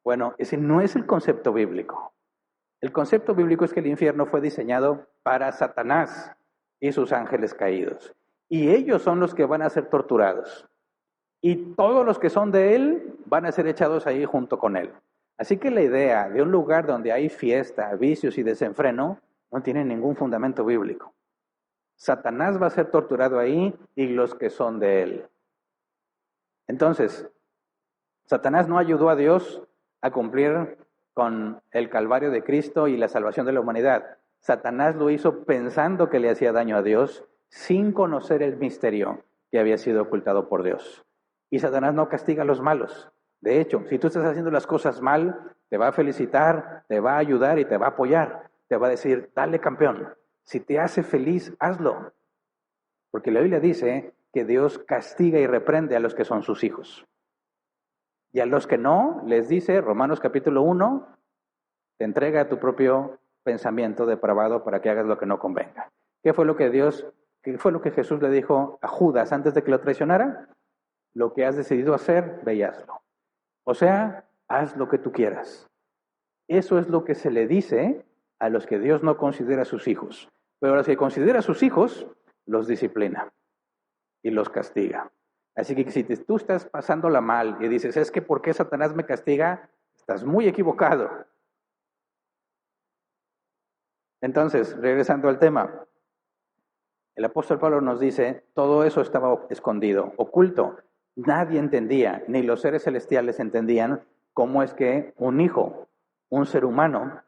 Bueno, ese no es el concepto bíblico. El concepto bíblico es que el infierno fue diseñado para Satanás y sus ángeles caídos. Y ellos son los que van a ser torturados. Y todos los que son de él van a ser echados ahí junto con él. Así que la idea de un lugar donde hay fiesta, vicios y desenfreno no tiene ningún fundamento bíblico. Satanás va a ser torturado ahí y los que son de él. Entonces, Satanás no ayudó a Dios a cumplir con el calvario de Cristo y la salvación de la humanidad. Satanás lo hizo pensando que le hacía daño a Dios sin conocer el misterio que había sido ocultado por Dios. Y Satanás no castiga a los malos. De hecho, si tú estás haciendo las cosas mal, te va a felicitar, te va a ayudar y te va a apoyar. Te va a decir, dale campeón. Si te hace feliz, hazlo. Porque la Biblia dice que Dios castiga y reprende a los que son sus hijos. Y a los que no, les dice, Romanos capítulo 1, te entrega a tu propio pensamiento depravado para que hagas lo que no convenga. ¿Qué fue lo que Jesús le dijo a Judas antes de que lo traicionara? Lo que has decidido hacer, ve y hazlo. O sea, haz lo que tú quieras. Eso es lo que se le dice a los que Dios no considera sus hijos. Pero a los que considera sus hijos, los disciplina y los castiga. Así que si tú estás pasándola mal y dices, es que ¿por qué Satanás me castiga? Estás muy equivocado. Entonces, regresando al tema, el apóstol Pablo nos dice, todo eso estaba escondido, oculto. Nadie entendía, ni los seres celestiales entendían cómo es que un hijo, un ser humano,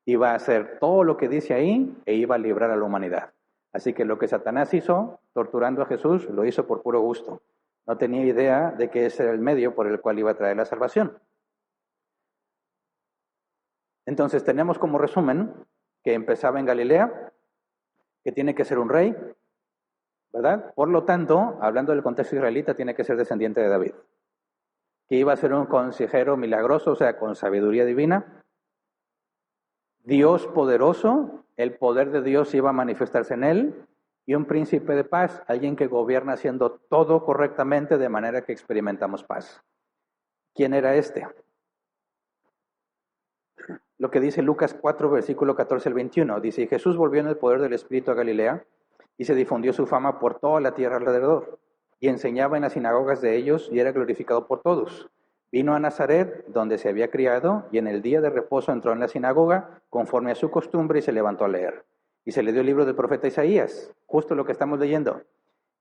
iba a hacer todo lo que dice ahí e iba a librar a la humanidad. Así que lo que Satanás hizo, torturando a Jesús, lo hizo por puro gusto. No tenía idea de que ese era el medio por el cual iba a traer la salvación. Entonces tenemos como resumen que empezaba en Galilea, que tiene que ser un rey, ¿verdad? Por lo tanto, hablando del contexto israelita, tiene que ser descendiente de David. Que iba a ser un consejero milagroso, o sea, con sabiduría divina. Dios poderoso, el poder de Dios iba a manifestarse en él. Y un príncipe de paz, alguien que gobierna haciendo todo correctamente de manera que experimentamos paz. ¿Quién era este? Lo que dice Lucas 4, versículo 14 al 21. Dice, y Jesús volvió en el poder del Espíritu a Galilea, y se difundió su fama por toda la tierra alrededor, y enseñaba en las sinagogas de ellos, y era glorificado por todos. Vino a Nazaret, donde se había criado, y en el día de reposo entró en la sinagoga, conforme a su costumbre, y se levantó a leer. Y se le dio el libro del profeta Isaías, justo lo que estamos leyendo.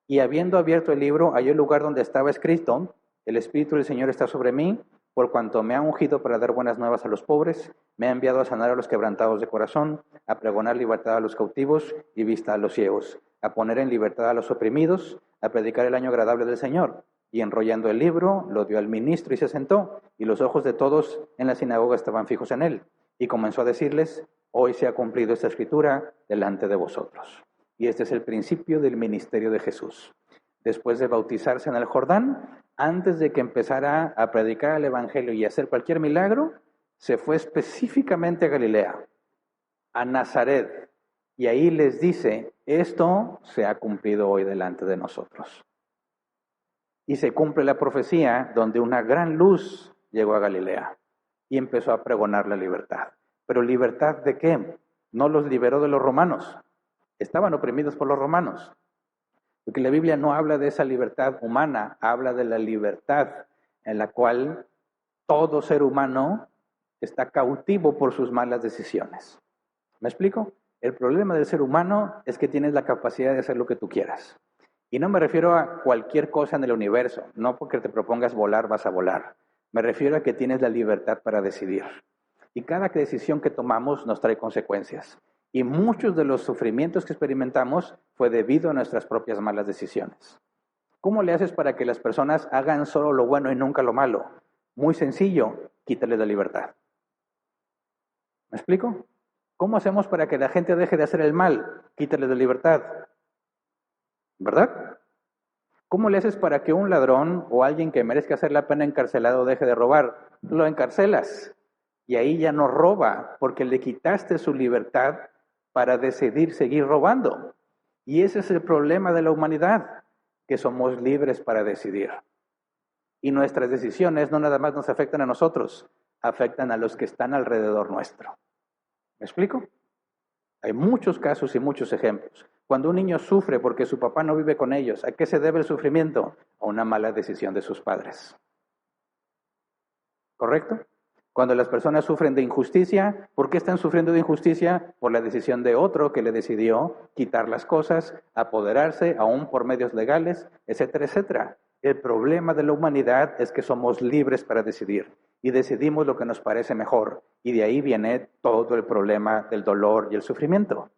Y habiendo abierto el libro, halló el lugar donde estaba escrito, el Espíritu del Señor está sobre mí, por cuanto me ha ungido para dar buenas nuevas a los pobres, me ha enviado a sanar a los quebrantados de corazón, a pregonar libertad a los cautivos y vista a los ciegos, a poner en libertad a los oprimidos, a predicar el año agradable del Señor. Y enrollando el libro, lo dio al ministro y se sentó, y los ojos de todos en la sinagoga estaban fijos en él. Y comenzó a decirles, hoy se ha cumplido esta escritura delante de vosotros. Y este es el principio del ministerio de Jesús. Después de bautizarse en el Jordán, antes de que empezara a predicar el Evangelio y hacer cualquier milagro, se fue específicamente a Galilea, a Nazaret, y ahí les dice, esto se ha cumplido hoy delante de nosotros. Y se cumple la profecía donde una gran luz llegó a Galilea y empezó a pregonar la libertad. ¿Pero libertad de qué? No los liberó de los romanos, estaban oprimidos por los romanos. Porque la Biblia no habla de esa libertad humana, habla de la libertad en la cual todo ser humano está cautivo por sus malas decisiones. ¿Me explico? El problema del ser humano es que tienes la capacidad de hacer lo que tú quieras. Y no me refiero a cualquier cosa en el universo, no porque te propongas volar vas a volar. Me refiero a que tienes la libertad para decidir. Y cada decisión que tomamos nos trae consecuencias. Y muchos de los sufrimientos que experimentamos fue debido a nuestras propias malas decisiones. ¿Cómo le haces para que las personas hagan solo lo bueno y nunca lo malo? Muy sencillo, quítales la libertad. ¿Me explico? ¿Cómo hacemos para que la gente deje de hacer el mal? Quítales la libertad. ¿Verdad? ¿Cómo le haces para que un ladrón o alguien que merezca hacer la pena encarcelado deje de robar? Lo encarcelas. Y ahí ya no roba, porque le quitaste su libertad para decidir seguir robando. Y ese es el problema de la humanidad, que somos libres para decidir. Y nuestras decisiones no nada más nos afectan a nosotros, afectan a los que están alrededor nuestro. ¿Me explico? Hay muchos casos y muchos ejemplos. Cuando un niño sufre porque su papá no vive con ellos, ¿a qué se debe el sufrimiento? A una mala decisión de sus padres. ¿Correcto? Cuando las personas sufren de injusticia, ¿por qué están sufriendo de injusticia? Por la decisión de otro que le decidió quitar las cosas, apoderarse, aún por medios legales, etcétera, etcétera. El problema de la humanidad es que somos libres para decidir y decidimos lo que nos parece mejor. Y de ahí viene todo el problema del dolor y el sufrimiento.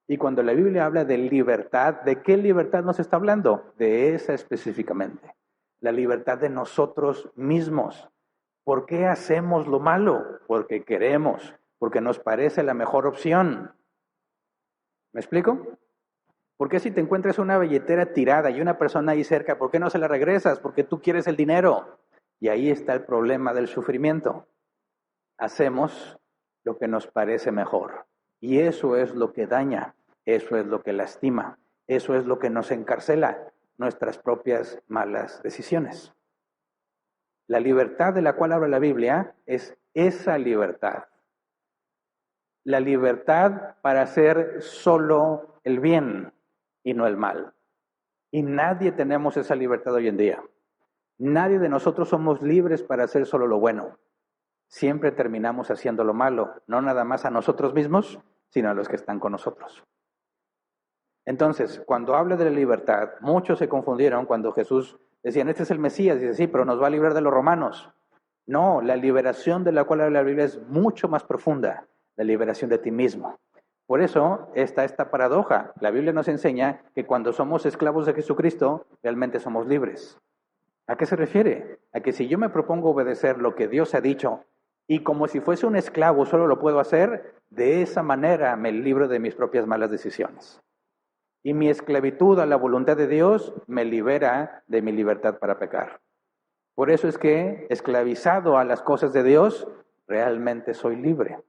Y cuando la Biblia habla de libertad, ¿de qué libertad nos está hablando? De esa específicamente. La libertad de nosotros mismos. ¿Por qué hacemos lo malo? Porque queremos, porque nos parece la mejor opción. ¿Me explico? ¿Por qué si te encuentras una billetera tirada y una persona ahí cerca, por qué no se la regresas? Porque tú quieres el dinero. Y ahí está el problema del sufrimiento. Hacemos lo que nos parece mejor. Y eso es lo que daña, eso es lo que lastima, eso es lo que nos encarcela, nuestras propias malas decisiones. La libertad de la cual habla la Biblia es esa libertad. La libertad para hacer solo el bien y no el mal. Y nadie tenemos esa libertad hoy en día. Nadie de nosotros somos libres para hacer solo lo bueno. Siempre terminamos haciendo lo malo, no nada más a nosotros mismos, sino a los que están con nosotros. Entonces, cuando habla de la libertad, muchos se confundieron cuando Jesús decían, este es el Mesías, dice, sí, pero nos va a librar de los romanos. No, la liberación de la cual habla la Biblia es mucho más profunda, la liberación de ti mismo. Por eso está esta paradoja. La Biblia nos enseña que cuando somos esclavos de Jesucristo, realmente somos libres. ¿A qué se refiere? A que si yo me propongo obedecer lo que Dios ha dicho, y como si fuese un esclavo solo lo puedo hacer, de esa manera me libro de mis propias malas decisiones. Y mi esclavitud a la voluntad de Dios me libera de mi libertad para pecar. Por eso es que, esclavizado a las cosas de Dios, realmente soy libre.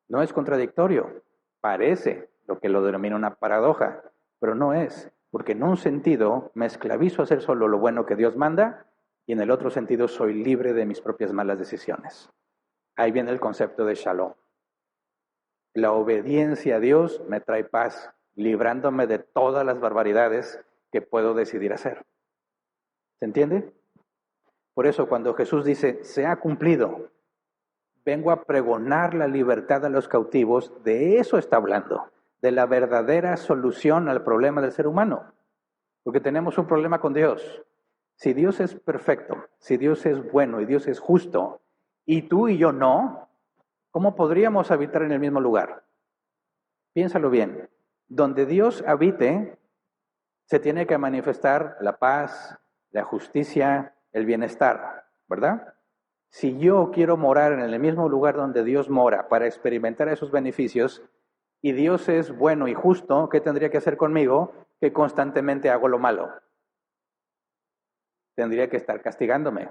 No es contradictorio. Parece lo que lo denomina una paradoja, pero no es. Porque en un sentido me esclavizo a hacer solo lo bueno que Dios manda, y en el otro sentido soy libre de mis propias malas decisiones. Ahí viene el concepto de Shalom. La obediencia a Dios me trae paz, librándome de todas las barbaridades que puedo decidir hacer. ¿Se entiende? Por eso cuando Jesús dice, se ha cumplido, vengo a pregonar la libertad a los cautivos, de eso está hablando, de la verdadera solución al problema del ser humano. Porque tenemos un problema con Dios. Si Dios es perfecto, si Dios es bueno y Dios es justo, y tú y yo no, ¿cómo podríamos habitar en el mismo lugar? Piénsalo bien. Donde Dios habite, se tiene que manifestar la paz, la justicia, el bienestar, ¿verdad? Si yo quiero morar en el mismo lugar donde Dios mora para experimentar esos beneficios, y Dios es bueno y justo, ¿qué tendría que hacer conmigo? Que constantemente hago lo malo. Tendría que estar castigándome.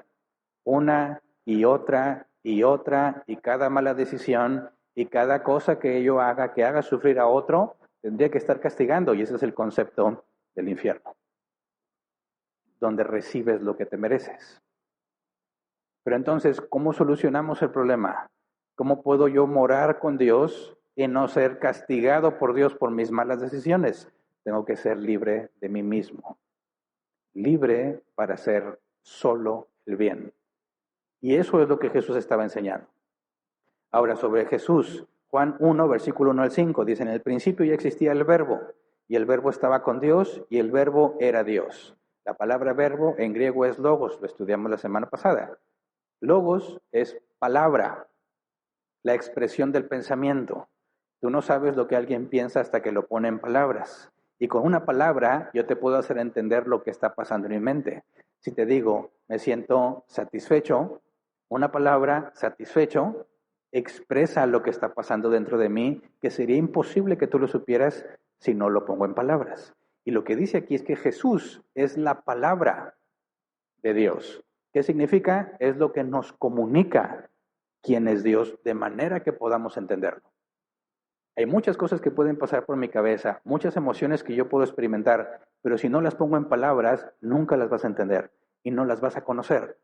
Una y otra y otra, y cada mala decisión y cada cosa que yo haga, que haga sufrir a otro, tendría que estar castigando. Y ese es el concepto del infierno, donde recibes lo que te mereces. Pero entonces, ¿cómo solucionamos el problema? ¿Cómo puedo yo morar con Dios y no ser castigado por Dios por mis malas decisiones? Tengo que ser libre de mí mismo. Libre para hacer solo el bien. Y eso es lo que Jesús estaba enseñando. Ahora, sobre Jesús, Juan 1, versículo 1 al 5, dice, en el principio ya existía el verbo, y el verbo estaba con Dios, y el verbo era Dios. La palabra verbo en griego es logos, lo estudiamos la semana pasada. Logos es palabra, la expresión del pensamiento. Tú no sabes lo que alguien piensa hasta que lo pone en palabras. Y con una palabra yo te puedo hacer entender lo que está pasando en mi mente. Si te digo, me siento satisfecho, una palabra, satisfecho, expresa lo que está pasando dentro de mí, que sería imposible que tú lo supieras si no lo pongo en palabras. Y lo que dice aquí es que Jesús es la palabra de Dios. ¿Qué significa? Es lo que nos comunica quién es Dios, de manera que podamos entenderlo. Hay muchas cosas que pueden pasar por mi cabeza, muchas emociones que yo puedo experimentar, pero si no las pongo en palabras, nunca las vas a entender y no las vas a conocer.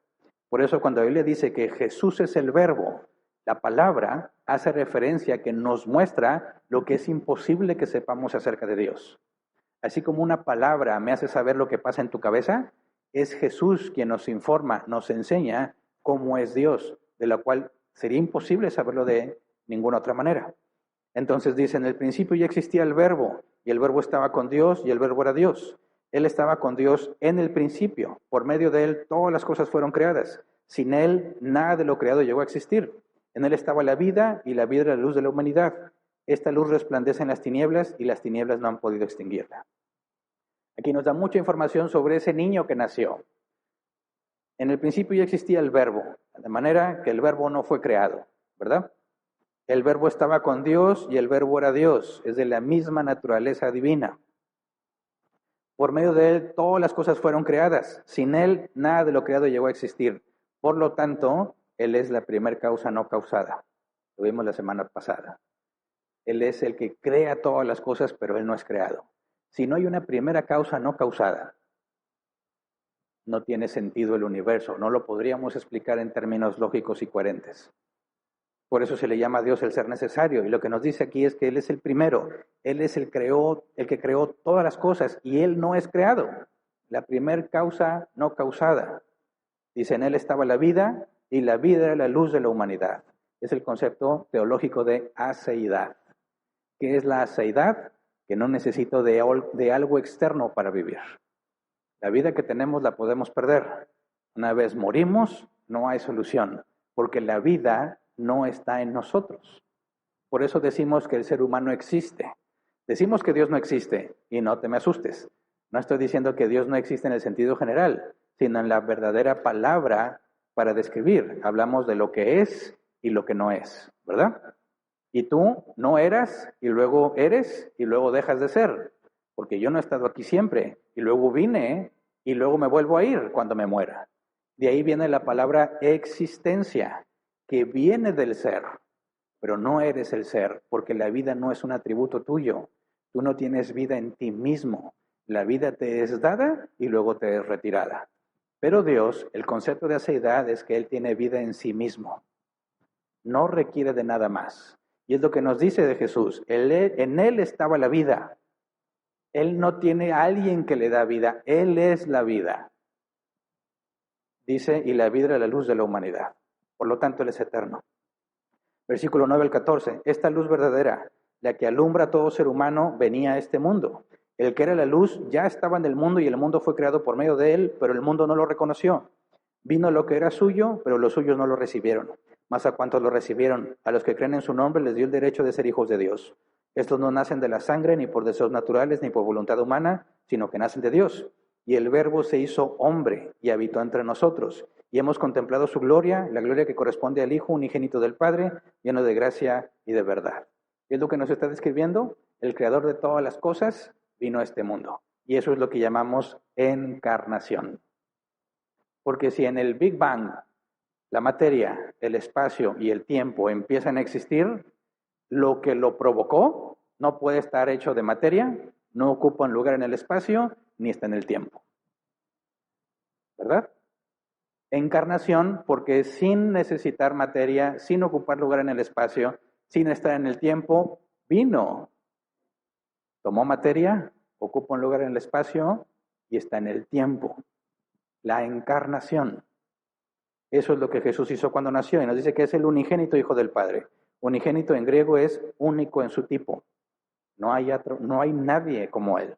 Por eso cuando la Biblia dice que Jesús es el verbo, la palabra hace referencia a que nos muestra lo que es imposible que sepamos acerca de Dios. Así como una palabra me hace saber lo que pasa en tu cabeza, es Jesús quien nos informa, nos enseña cómo es Dios, de la cual sería imposible saberlo de ninguna otra manera. Entonces dice, en el principio ya existía el verbo, y el verbo estaba con Dios, y el verbo era Dios. Él estaba con Dios en el principio. Por medio de Él todas las cosas fueron creadas. Sin Él nada de lo creado llegó a existir. En Él estaba la vida, y la vida era la luz de la humanidad. Esta luz resplandece en las tinieblas, y las tinieblas no han podido extinguirla. Aquí nos da mucha información sobre ese niño que nació. En el principio ya existía el verbo, de manera que el verbo no fue creado, ¿verdad? El verbo estaba con Dios y el verbo era Dios, es de la misma naturaleza divina. Por medio de Él todas las cosas fueron creadas. Sin Él nada de lo creado llegó a existir. Por lo tanto, Él es la primer causa no causada. Lo vimos la semana pasada. Él es el que crea todas las cosas, pero Él no es creado. Si no hay una primera causa no causada, no tiene sentido el universo. No lo podríamos explicar en términos lógicos y coherentes. Por eso se le llama a Dios el ser necesario. Y lo que nos dice aquí es que Él es el primero. Él es el que creó todas las cosas y Él no es creado. la primer causa no causada. Dice, en él estaba la vida y la vida era la luz de la humanidad. Es el concepto teológico de aceidad. ¿Qué es la aceidad? Que no necesito de algo externo para vivir. La vida que tenemos la podemos perder. Una vez morimos, no hay solución, porque la vida no está en nosotros. Por eso decimos que el ser humano existe. Decimos que Dios no existe, y no te me asustes. No estoy diciendo que Dios no existe en el sentido general, sino en la verdadera palabra para describir. Hablamos de lo que es y lo que no es, ¿verdad? Y tú no eras, y luego eres, y luego dejas de ser. Porque yo no he estado aquí siempre, y luego vine, y luego me vuelvo a ir cuando me muera. De ahí viene la palabra existencia, que viene del ser, pero no eres el ser, porque la vida no es un atributo tuyo. Tú no tienes vida en ti mismo. La vida te es dada y luego te es retirada. Pero Dios, el concepto de aceidad es que Él tiene vida en sí mismo. No requiere de nada más. Y es lo que nos dice de Jesús. En Él estaba la vida. Él no tiene a alguien que le da vida. Él es la vida. Dice, y la vida era la luz de la humanidad. Por lo tanto, Él es eterno. Versículo 9 al 14. Esta luz verdadera, la que alumbra a todo ser humano, venía a este mundo. El que era la luz ya estaba en el mundo y el mundo fue creado por medio de Él, pero el mundo no lo reconoció. Vino lo que era suyo, pero los suyos no lo recibieron. Mas a cuantos lo recibieron, a los que creen en su nombre, les dio el derecho de ser hijos de Dios. Estos no nacen de la sangre, ni por deseos naturales, ni por voluntad humana, sino que nacen de Dios. Y el Verbo se hizo hombre y habitó entre nosotros. Y hemos contemplado su gloria, la gloria que corresponde al Hijo unigénito del Padre, lleno de gracia y de verdad. ¿Es lo que nos está describiendo? El creador de todas las cosas vino a este mundo. Y eso es lo que llamamos encarnación. Porque si en el Big Bang la materia, el espacio y el tiempo empiezan a existir, lo que lo provocó no puede estar hecho de materia, no ocupa un lugar en el espacio, ni está en el tiempo. ¿Verdad? Encarnación, porque sin necesitar materia, sin ocupar lugar en el espacio, sin estar en el tiempo, vino. Tomó materia, ocupa un lugar en el espacio y está en el tiempo. La encarnación. Eso es lo que Jesús hizo cuando nació y nos dice que es el unigénito Hijo del Padre. Unigénito en griego es único en su tipo. No hay nadie como Él.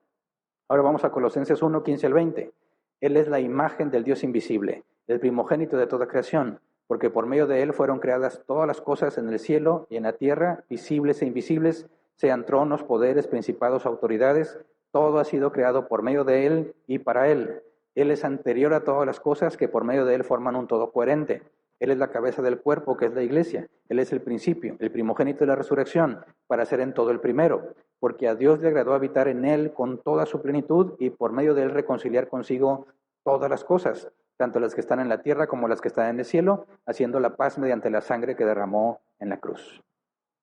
Ahora vamos a Colosenses 1, 15 al 20. Él es la imagen del Dios invisible, el primogénito de toda creación, porque por medio de Él fueron creadas todas las cosas en el cielo y en la tierra, visibles e invisibles, sean tronos, poderes, principados, autoridades. Todo ha sido creado por medio de Él y para Él. Él es anterior a todas las cosas que por medio de Él forman un todo coherente. Él es la cabeza del cuerpo, que es la iglesia. Él es el principio, el primogénito de la resurrección, para ser en todo el primero. Porque a Dios le agradó habitar en Él con toda su plenitud y por medio de Él reconciliar consigo todas las cosas, tanto las que están en la tierra como las que están en el cielo, haciendo la paz mediante la sangre que derramó en la cruz.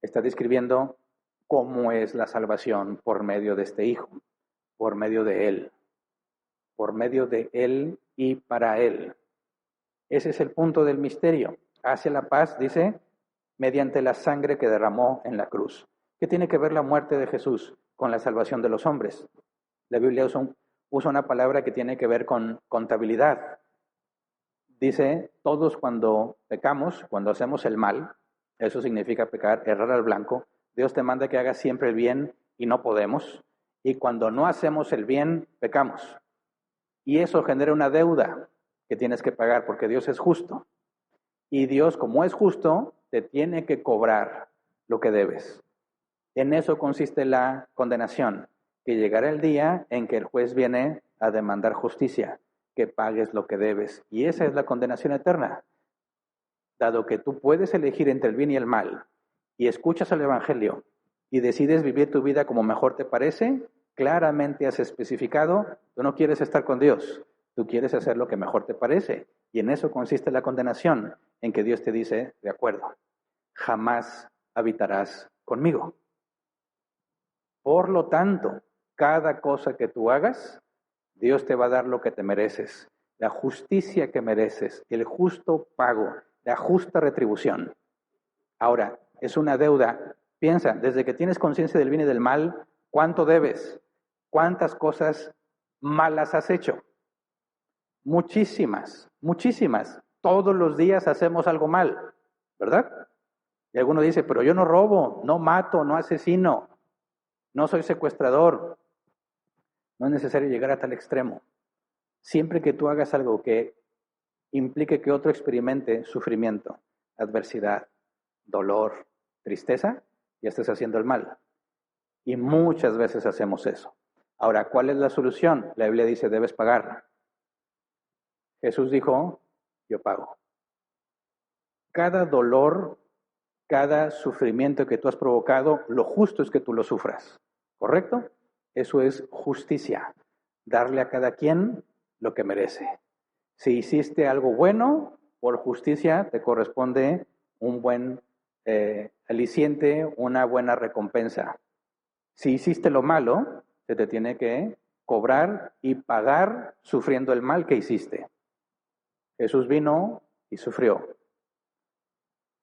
Está describiendo cómo es la salvación por medio de este Hijo, por medio de Él. Por medio de Él y para Él. Ese es el punto del misterio. Hace la paz, dice, mediante la sangre que derramó en la cruz. ¿Qué tiene que ver la muerte de Jesús con la salvación de los hombres? La Biblia usa una palabra que tiene que ver con contabilidad. Dice, todos cuando pecamos, cuando hacemos el mal, eso significa pecar, errar al blanco, Dios te manda que hagas siempre el bien y no podemos. Y cuando no hacemos el bien, pecamos. Y eso genera una deuda que tienes que pagar porque Dios es justo. Y Dios, como es justo, te tiene que cobrar lo que debes. En eso consiste la condenación, que llegará el día en que el juez viene a demandar justicia, que pagues lo que debes. Y esa es la condenación eterna. Dado que tú puedes elegir entre el bien y el mal, y escuchas el Evangelio, y decides vivir tu vida como mejor te parece, claramente has especificado, tú no quieres estar con Dios, tú quieres hacer lo que mejor te parece. Y en eso consiste la condenación, en que Dios te dice, de acuerdo, jamás habitarás conmigo. Por lo tanto, cada cosa que tú hagas, Dios te va a dar lo que te mereces, la justicia que mereces, el justo pago, la justa retribución. Ahora, es una deuda. Piensa, desde que tienes conciencia del bien y del mal, ¿cuánto debes? ¿Cuántas cosas malas has hecho? Muchísimas, muchísimas. Todos los días hacemos algo mal, ¿verdad? Y alguno dice, pero yo no robo, no mato, no asesino, no soy secuestrador. No es necesario llegar a tal extremo. Siempre que tú hagas algo que implique que otro experimente sufrimiento, adversidad, dolor, tristeza, ya estás haciendo el mal. Y muchas veces hacemos eso. Ahora, ¿cuál es la solución? La Biblia dice, debes pagar. Jesús dijo, yo pago. Cada dolor, cada sufrimiento que tú has provocado, lo justo es que tú lo sufras. ¿Correcto? Eso es justicia. Darle a cada quien lo que merece. Si hiciste algo bueno, por justicia te corresponde un buen aliciente, una buena recompensa. Si hiciste lo malo, se te tiene que cobrar y pagar sufriendo el mal que hiciste. Jesús vino y sufrió,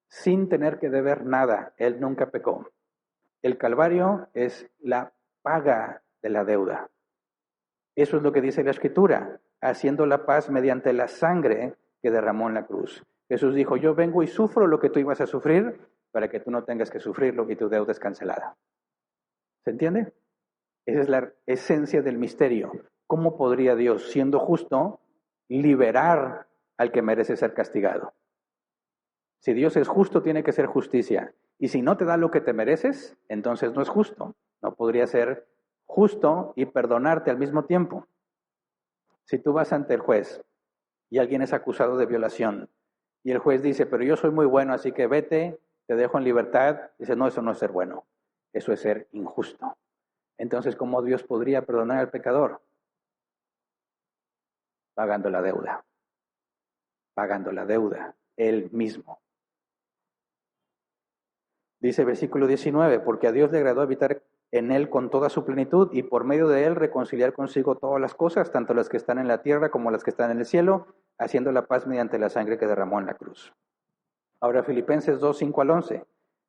sin tener que deber nada. Él nunca pecó. El Calvario es la paga de la deuda. Eso es lo que dice la Escritura, haciendo la paz mediante la sangre que derramó en la cruz. Jesús dijo, yo vengo y sufro lo que tú ibas a sufrir para que tú no tengas que sufrirlo y tu deuda es cancelada. ¿Se entiende? Esa es la esencia del misterio. ¿Cómo podría Dios, siendo justo, liberar al que merece ser castigado? Si Dios es justo, tiene que ser justicia. Y si no te da lo que te mereces, entonces no es justo. No podría ser justo y perdonarte al mismo tiempo. Si tú vas ante el juez y alguien es acusado de violación y el juez dice, pero yo soy muy bueno, así que vete, te dejo en libertad, dice, no, eso no es ser bueno, eso es ser injusto. Entonces, ¿cómo Dios podría perdonar al pecador? Pagando la deuda, Él mismo. Dice versículo 19, porque a Dios le agradó habitar en Él con toda su plenitud y por medio de Él reconciliar consigo todas las cosas, tanto las que están en la tierra como las que están en el cielo, haciendo la paz mediante la sangre que derramó en la cruz. Ahora Filipenses 2, 5 al 11.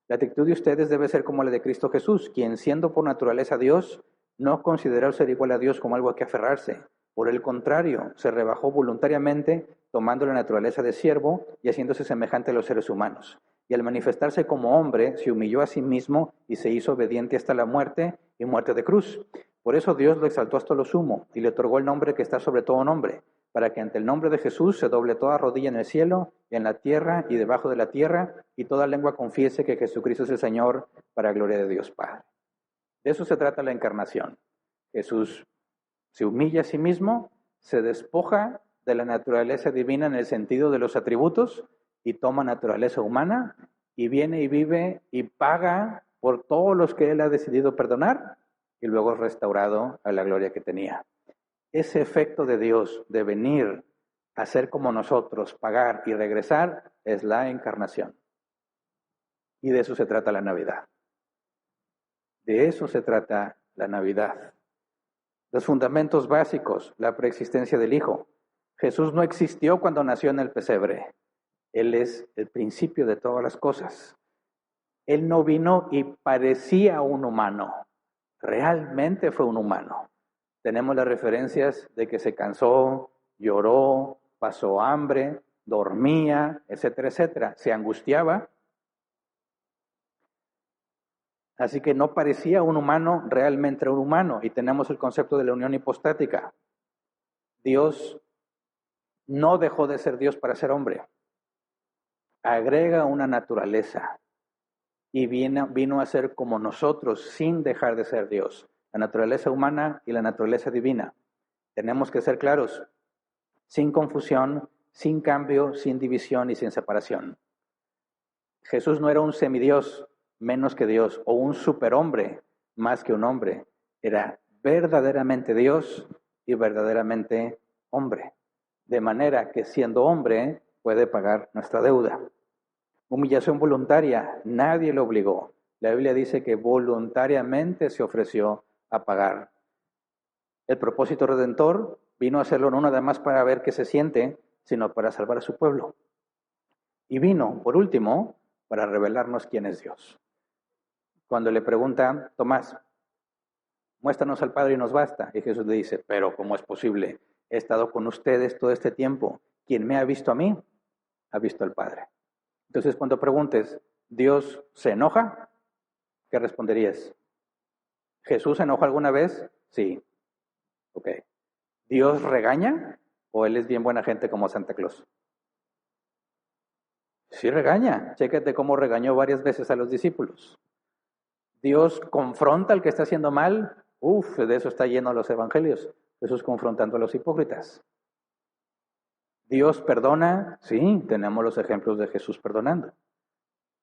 La actitud de ustedes debe ser como la de Cristo Jesús, quien siendo por naturaleza Dios, no consideró ser igual a Dios como algo a que aferrarse. Por el contrario, se rebajó voluntariamente, tomando la naturaleza de siervo y haciéndose semejante a los seres humanos. Y al manifestarse como hombre, se humilló a sí mismo y se hizo obediente hasta la muerte y muerte de cruz. Por eso Dios lo exaltó hasta lo sumo y le otorgó el nombre que está sobre todo nombre, para que ante el nombre de Jesús se doble toda rodilla en el cielo, y en la tierra y debajo de la tierra, y toda lengua confiese que Jesucristo es el Señor, para gloria de Dios Padre. De eso se trata la encarnación. Jesús se humilla a sí mismo, se despoja de la naturaleza divina en el sentido de los atributos, y toma naturaleza humana, y viene y vive y paga por todos los que Él ha decidido perdonar, y luego es restaurado a la gloria que tenía. Ese efecto de Dios de venir a ser como nosotros, pagar y regresar, es la encarnación. Y de eso se trata la Navidad. De eso se trata la Navidad. Los fundamentos básicos, la preexistencia del Hijo. Jesús no existió cuando nació en el pesebre. Él es el principio de todas las cosas. Él no vino y parecía un humano. Realmente fue un humano. Tenemos las referencias de que se cansó, lloró, pasó hambre, dormía, etcétera, etcétera. Se angustiaba. Así que no parecía un humano, realmente era un humano. Y tenemos el concepto de la unión hipostática. Dios no dejó de ser Dios para ser hombre. Agrega una naturaleza y vino a ser como nosotros sin dejar de ser Dios. La naturaleza humana y la naturaleza divina. Tenemos que ser claros, sin confusión, sin cambio, sin división y sin separación. Jesús no era un semidios menos que Dios o un superhombre más que un hombre. Era verdaderamente Dios y verdaderamente hombre. De manera que siendo hombre puede pagar nuestra deuda. Humillación voluntaria, nadie lo obligó. La Biblia dice que voluntariamente se ofreció a pagar. El propósito redentor vino a hacerlo no nada más para ver qué se siente, sino para salvar a su pueblo. Y vino, por último, para revelarnos quién es Dios. Cuando le pregunta Tomás, muéstranos al Padre y nos basta. Y Jesús le dice, pero ¿cómo es posible? he estado con ustedes todo este tiempo. Quien me ha visto a mí, ha visto al Padre. Entonces, cuando preguntes, ¿Dios se enoja? ¿Qué responderías? ¿Jesús se enojó alguna vez? Sí. Ok. ¿Dios regaña? ¿O Él es bien buena gente como Santa Claus? Sí regaña. Chécate cómo regañó varias veces a los discípulos. Dios confronta al que está haciendo mal. Uf, de eso está lleno los evangelios. Jesús confrontando a los hipócritas. Dios perdona. Sí, tenemos los ejemplos de Jesús perdonando.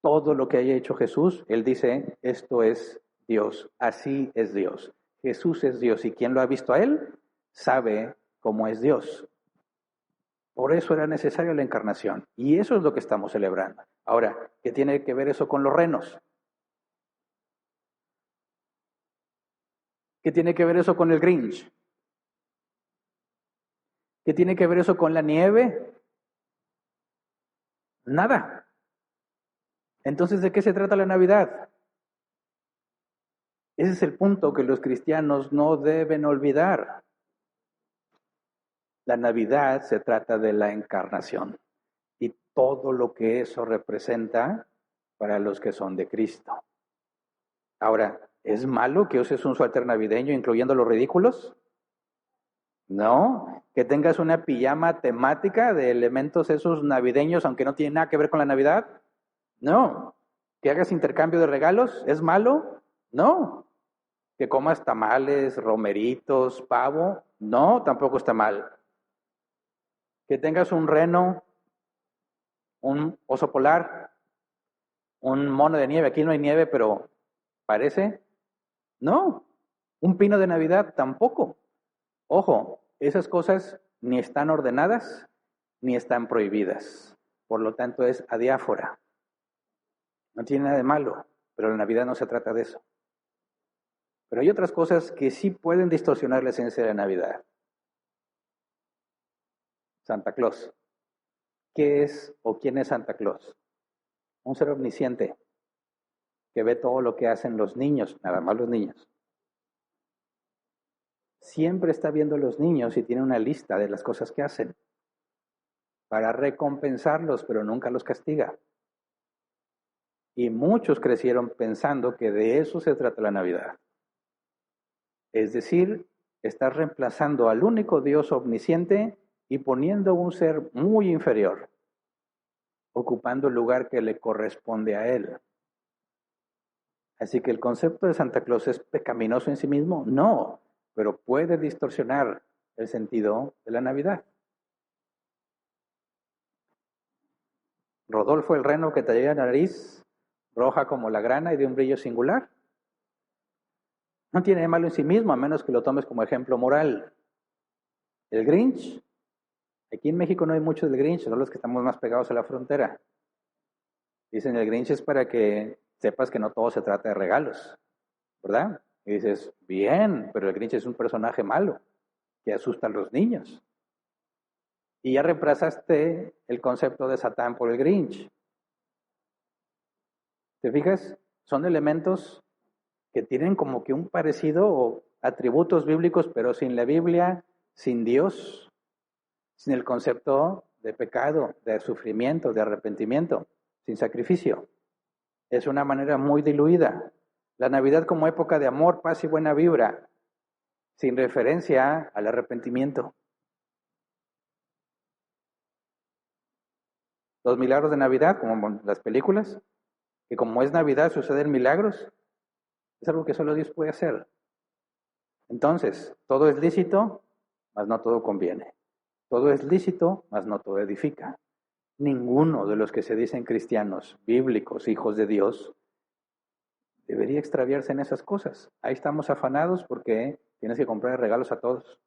Todo lo que haya hecho Jesús, Él dice, esto es Dios, así es Dios. Jesús es Dios y quien lo ha visto a Él sabe cómo es Dios. Por eso era necesaria la encarnación y eso es lo que estamos celebrando. Ahora, ¿qué tiene que ver eso con los renos? ¿Qué tiene que ver eso con el Grinch? ¿Qué tiene que ver eso con la nieve? Nada. Entonces, ¿de qué se trata la Navidad? Ese es el punto que los cristianos no deben olvidar. La Navidad se trata de la encarnación y todo lo que eso representa para los que son de Cristo. Ahora, ¿es malo que uses un suéter navideño incluyendo los ridículos? No, que tengas una pijama temática de elementos esos navideños, aunque no tiene nada que ver con la Navidad. No, que hagas intercambio de regalos, ¿es malo? No, que comas tamales, romeritos, pavo, no, tampoco está mal. Que tengas un reno, un oso polar, un mono de nieve, aquí no hay nieve, pero parece, no, un pino de Navidad tampoco. Ojo, esas cosas ni están ordenadas ni están prohibidas. Por lo tanto, es adiáfora. No tiene nada de malo, pero la Navidad no se trata de eso. Pero hay otras cosas que sí pueden distorsionar la esencia de la Navidad. Santa Claus. ¿Qué es o quién es Santa Claus? Un ser omnisciente que ve todo lo que hacen los niños, nada más los niños. Siempre está viendo a los niños y tiene una lista de las cosas que hacen para recompensarlos, pero nunca los castiga. Y muchos crecieron pensando que de eso se trata la Navidad. Es decir, estás reemplazando al único Dios omnisciente y poniendo un ser muy inferior, ocupando el lugar que le corresponde a él. Así que el concepto de Santa Claus es pecaminoso en sí mismo, no, pero puede distorsionar el sentido de la Navidad. Rodolfo el reno que traía la nariz roja como la grana y de un brillo singular. No tiene de malo en sí mismo, a menos que lo tomes como ejemplo moral. El Grinch, aquí en México no hay mucho del Grinch, son los que estamos más pegados a la frontera. Dicen el Grinch es para que sepas que no todo se trata de regalos, ¿verdad? Y dices, bien, pero el Grinch es un personaje malo que asusta a los niños. Y ya reemplazaste el concepto de Satán por el Grinch. ¿Te fijas? Son elementos que tienen como que un parecido o atributos bíblicos, pero sin la Biblia, sin Dios, sin el concepto de pecado, de sufrimiento, de arrepentimiento, sin sacrificio. Es una manera muy diluida. La Navidad como época de amor, paz y buena vibra, sin referencia al arrepentimiento. Los milagros de Navidad, como las películas, que como es Navidad suceden milagros, es algo que solo Dios puede hacer. Entonces, todo es lícito, mas no todo conviene. Todo es lícito, mas no todo edifica. Ninguno de los que se dicen cristianos, bíblicos, hijos de Dios, debería extraviarse en esas cosas. Ahí estamos afanados porque tienes que comprar regalos a todos.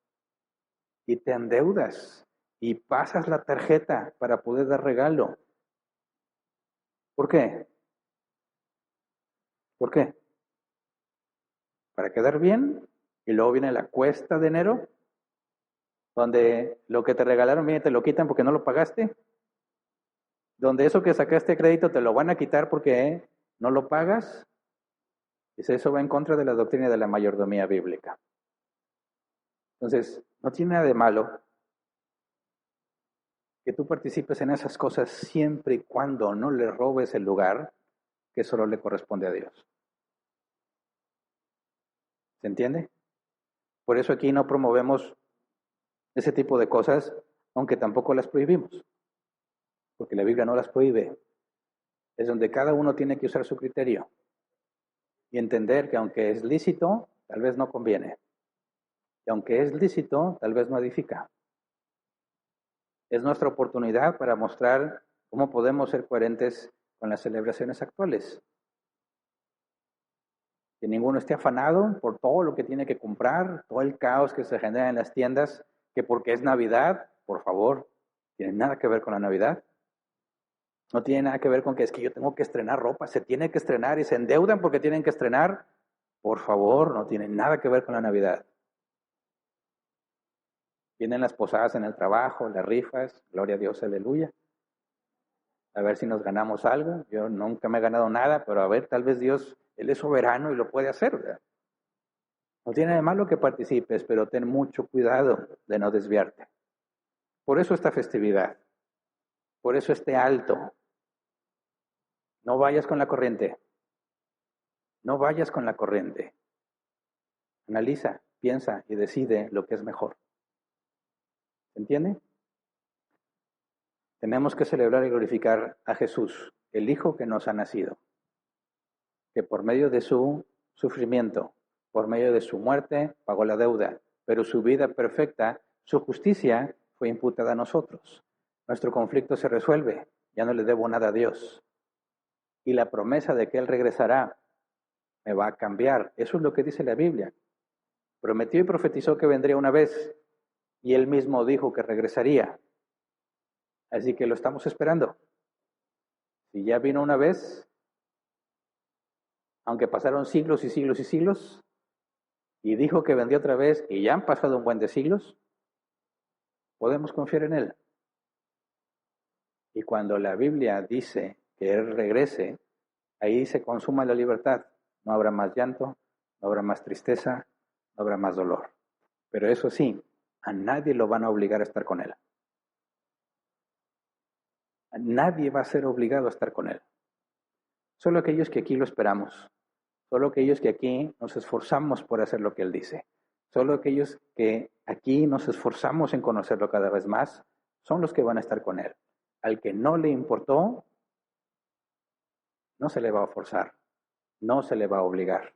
Y te endeudas y pasas la tarjeta para poder dar regalo. ¿Por qué? ¿Por qué? Para quedar bien. Y luego viene la cuesta de enero, donde lo que te regalaron viene y te lo quitan porque no lo pagaste. Donde eso que sacaste de crédito te lo van a quitar porque no lo pagas. Dice, eso va en contra de la doctrina de la mayordomía bíblica. Entonces, no tiene nada de malo que tú participes en esas cosas siempre y cuando no le robes el lugar que solo le corresponde a Dios. ¿Se entiende? Por eso aquí no promovemos ese tipo de cosas, aunque tampoco las prohibimos, porque la Biblia no las prohíbe. Es donde cada uno tiene que usar su criterio y entender que aunque es lícito, tal vez no conviene. Y aunque es lícito, tal vez no edifica. Es nuestra oportunidad para mostrar cómo podemos ser coherentes con las celebraciones actuales. Que ninguno esté afanado por todo lo que tiene que comprar, todo el caos que se genera en las tiendas, que porque es Navidad, por favor, tiene nada que ver con la Navidad. No tiene nada que ver con que es que yo tengo que estrenar ropa, se tiene que estrenar y se endeudan porque tienen que estrenar. Por favor, no tiene nada que ver con la Navidad. Vienen las posadas en el trabajo, las rifas, gloria a Dios, aleluya. A ver si nos ganamos algo. Yo nunca me he ganado nada, pero a ver, tal vez Dios, Él es soberano y lo puede hacer, ¿verdad? No tiene de malo que participes, pero ten mucho cuidado de no desviarte. Por eso esta festividad, por eso este alto. No vayas con la corriente. No vayas con la corriente. Analiza, piensa y decide lo que es mejor. ¿Se entiende? Tenemos que celebrar y glorificar a Jesús, el Hijo que nos ha nacido, que por medio de su sufrimiento, por medio de su muerte, pagó la deuda, pero su vida perfecta, su justicia, fue imputada a nosotros. Nuestro conflicto se resuelve, ya no le debo nada a Dios. Y la promesa de que Él regresará me va a cambiar. Eso es lo que dice la Biblia. Prometió y profetizó que vendría una vez, y Él mismo dijo que regresaría. Así que lo estamos esperando. Si ya vino una vez, aunque pasaron siglos y siglos y siglos, y dijo que vendría otra vez, y ya han pasado un buen de siglos, podemos confiar en Él. Y cuando la Biblia dice que Él regrese, ahí se consuma la libertad. No habrá más llanto, no habrá más tristeza, no habrá más dolor. Pero eso sí, a nadie lo van a obligar a estar con Él. A nadie va a ser obligado a estar con Él. Solo aquellos que aquí lo esperamos. Solo aquellos que aquí nos esforzamos por hacer lo que Él dice. Solo aquellos que aquí nos esforzamos en conocerlo cada vez más, son los que van a estar con Él. Al que no le importó, no se le va a forzar, no se le va a obligar.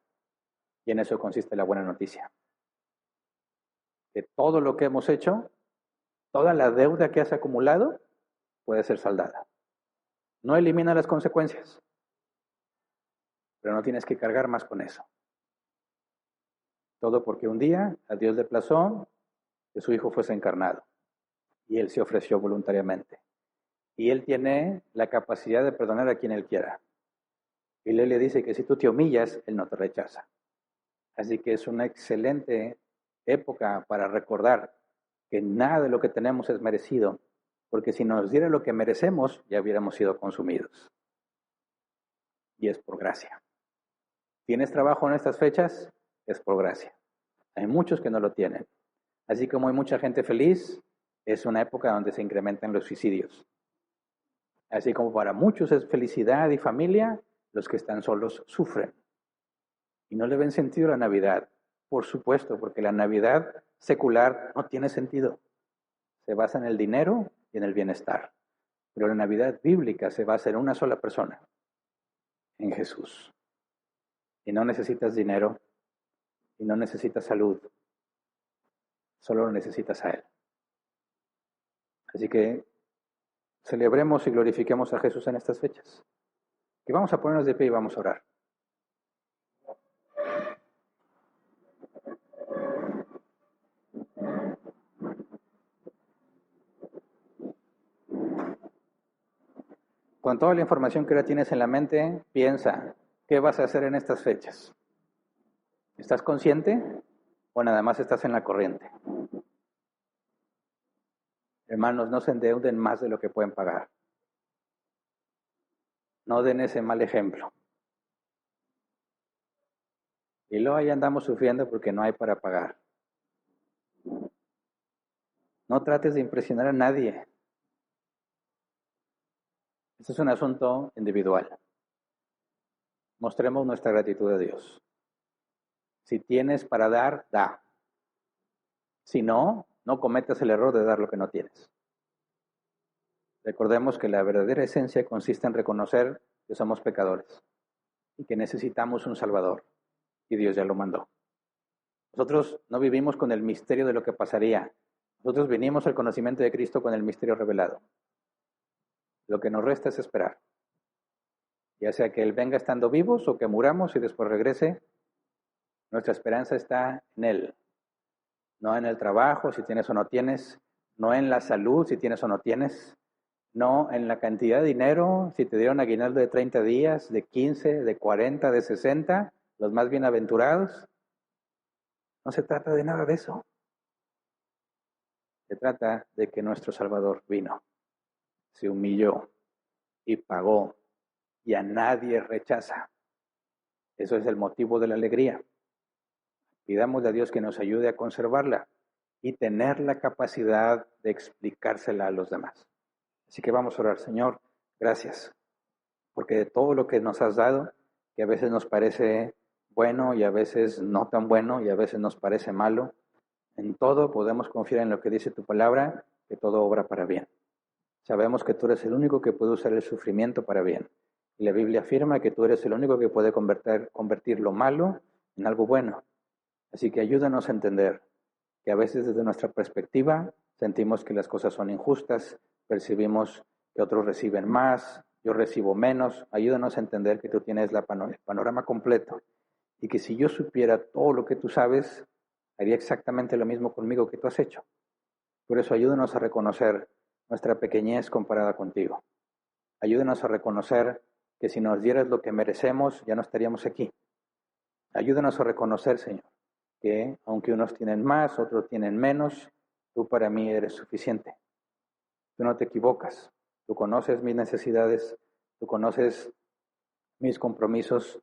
Y en eso consiste la buena noticia. Que todo lo que hemos hecho, toda la deuda que has acumulado, puede ser saldada. No elimina las consecuencias, pero no tienes que cargar más con eso. Todo porque un día a Dios le plazó que su Hijo fuese encarnado y Él se ofreció voluntariamente. Y Él tiene la capacidad de perdonar a quien Él quiera. Y Él le dice que si tú te humillas, Él no te rechaza. Así que es una excelente época para recordar que nada de lo que tenemos es merecido, porque si nos diera lo que merecemos, ya hubiéramos sido consumidos. Y es por gracia. ¿Tienes trabajo en estas fechas? Es por gracia. Hay muchos que no lo tienen. Así como hay mucha gente feliz, es una época donde se incrementan los suicidios. Así como para muchos es felicidad y familia, los que están solos sufren. Y no le ven sentido a la Navidad. Por supuesto, porque la Navidad secular no tiene sentido. Se basa en el dinero y en el bienestar. Pero la Navidad bíblica se basa en una sola persona, en Jesús. Y no necesitas dinero, y no necesitas salud, solo lo necesitas a Él. Así que celebremos y glorifiquemos a Jesús en estas fechas. Y vamos a ponernos de pie y vamos a orar. Con toda la información que ahora tienes en la mente, piensa, ¿qué vas a hacer en estas fechas? ¿Estás consciente o nada más estás en la corriente? Hermanos, no se endeuden más de lo que pueden pagar. No den ese mal ejemplo. Y luego ahí andamos sufriendo porque no hay para pagar. No trates de impresionar a nadie. Este es un asunto individual. Mostremos nuestra gratitud a Dios. Si tienes para dar, da. Si no, no cometas el error de dar lo que no tienes. Recordemos que la verdadera esencia consiste en reconocer que somos pecadores y que necesitamos un Salvador, y Dios ya lo mandó. Nosotros no vivimos con el misterio de lo que pasaría. Nosotros venimos al conocimiento de Cristo con el misterio revelado. Lo que nos resta es esperar. Ya sea que Él venga estando vivos o que muramos y después regrese, nuestra esperanza está en Él. No en el trabajo, si tienes o no tienes. No en la salud, si tienes o no tienes. No en la cantidad de dinero, si te dieron aguinaldo de 30 días, de 15, de 40, de 60, los más bienaventurados. No se trata de nada de eso. Se trata de que nuestro Salvador vino, se humilló y pagó, y a nadie rechaza. Eso es el motivo de la alegría. Pidámosle a Dios que nos ayude a conservarla y tener la capacidad de explicársela a los demás. Así que vamos a orar. Señor, gracias, porque de todo lo que nos has dado, que a veces nos parece bueno y a veces no tan bueno y a veces nos parece malo, en todo podemos confiar en lo que dice tu palabra, que todo obra para bien. Sabemos que tú eres el único que puede usar el sufrimiento para bien. Y la Biblia afirma que tú eres el único que puede convertir lo malo en algo bueno. Así que ayúdanos a entender que a veces desde nuestra perspectiva sentimos que las cosas son injustas, percibimos que otros reciben más, yo recibo menos. Ayúdanos a entender que tú tienes el panorama completo y que si yo supiera todo lo que tú sabes, haría exactamente lo mismo conmigo que tú has hecho. Por eso ayúdanos a reconocer nuestra pequeñez comparada contigo. Ayúdanos a reconocer que si nos dieras lo que merecemos, ya no estaríamos aquí. Ayúdanos a reconocer, Señor, que aunque unos tienen más, otros tienen menos, tú para mí eres suficiente. Tú no te equivocas. Tú conoces mis necesidades, tú conoces mis compromisos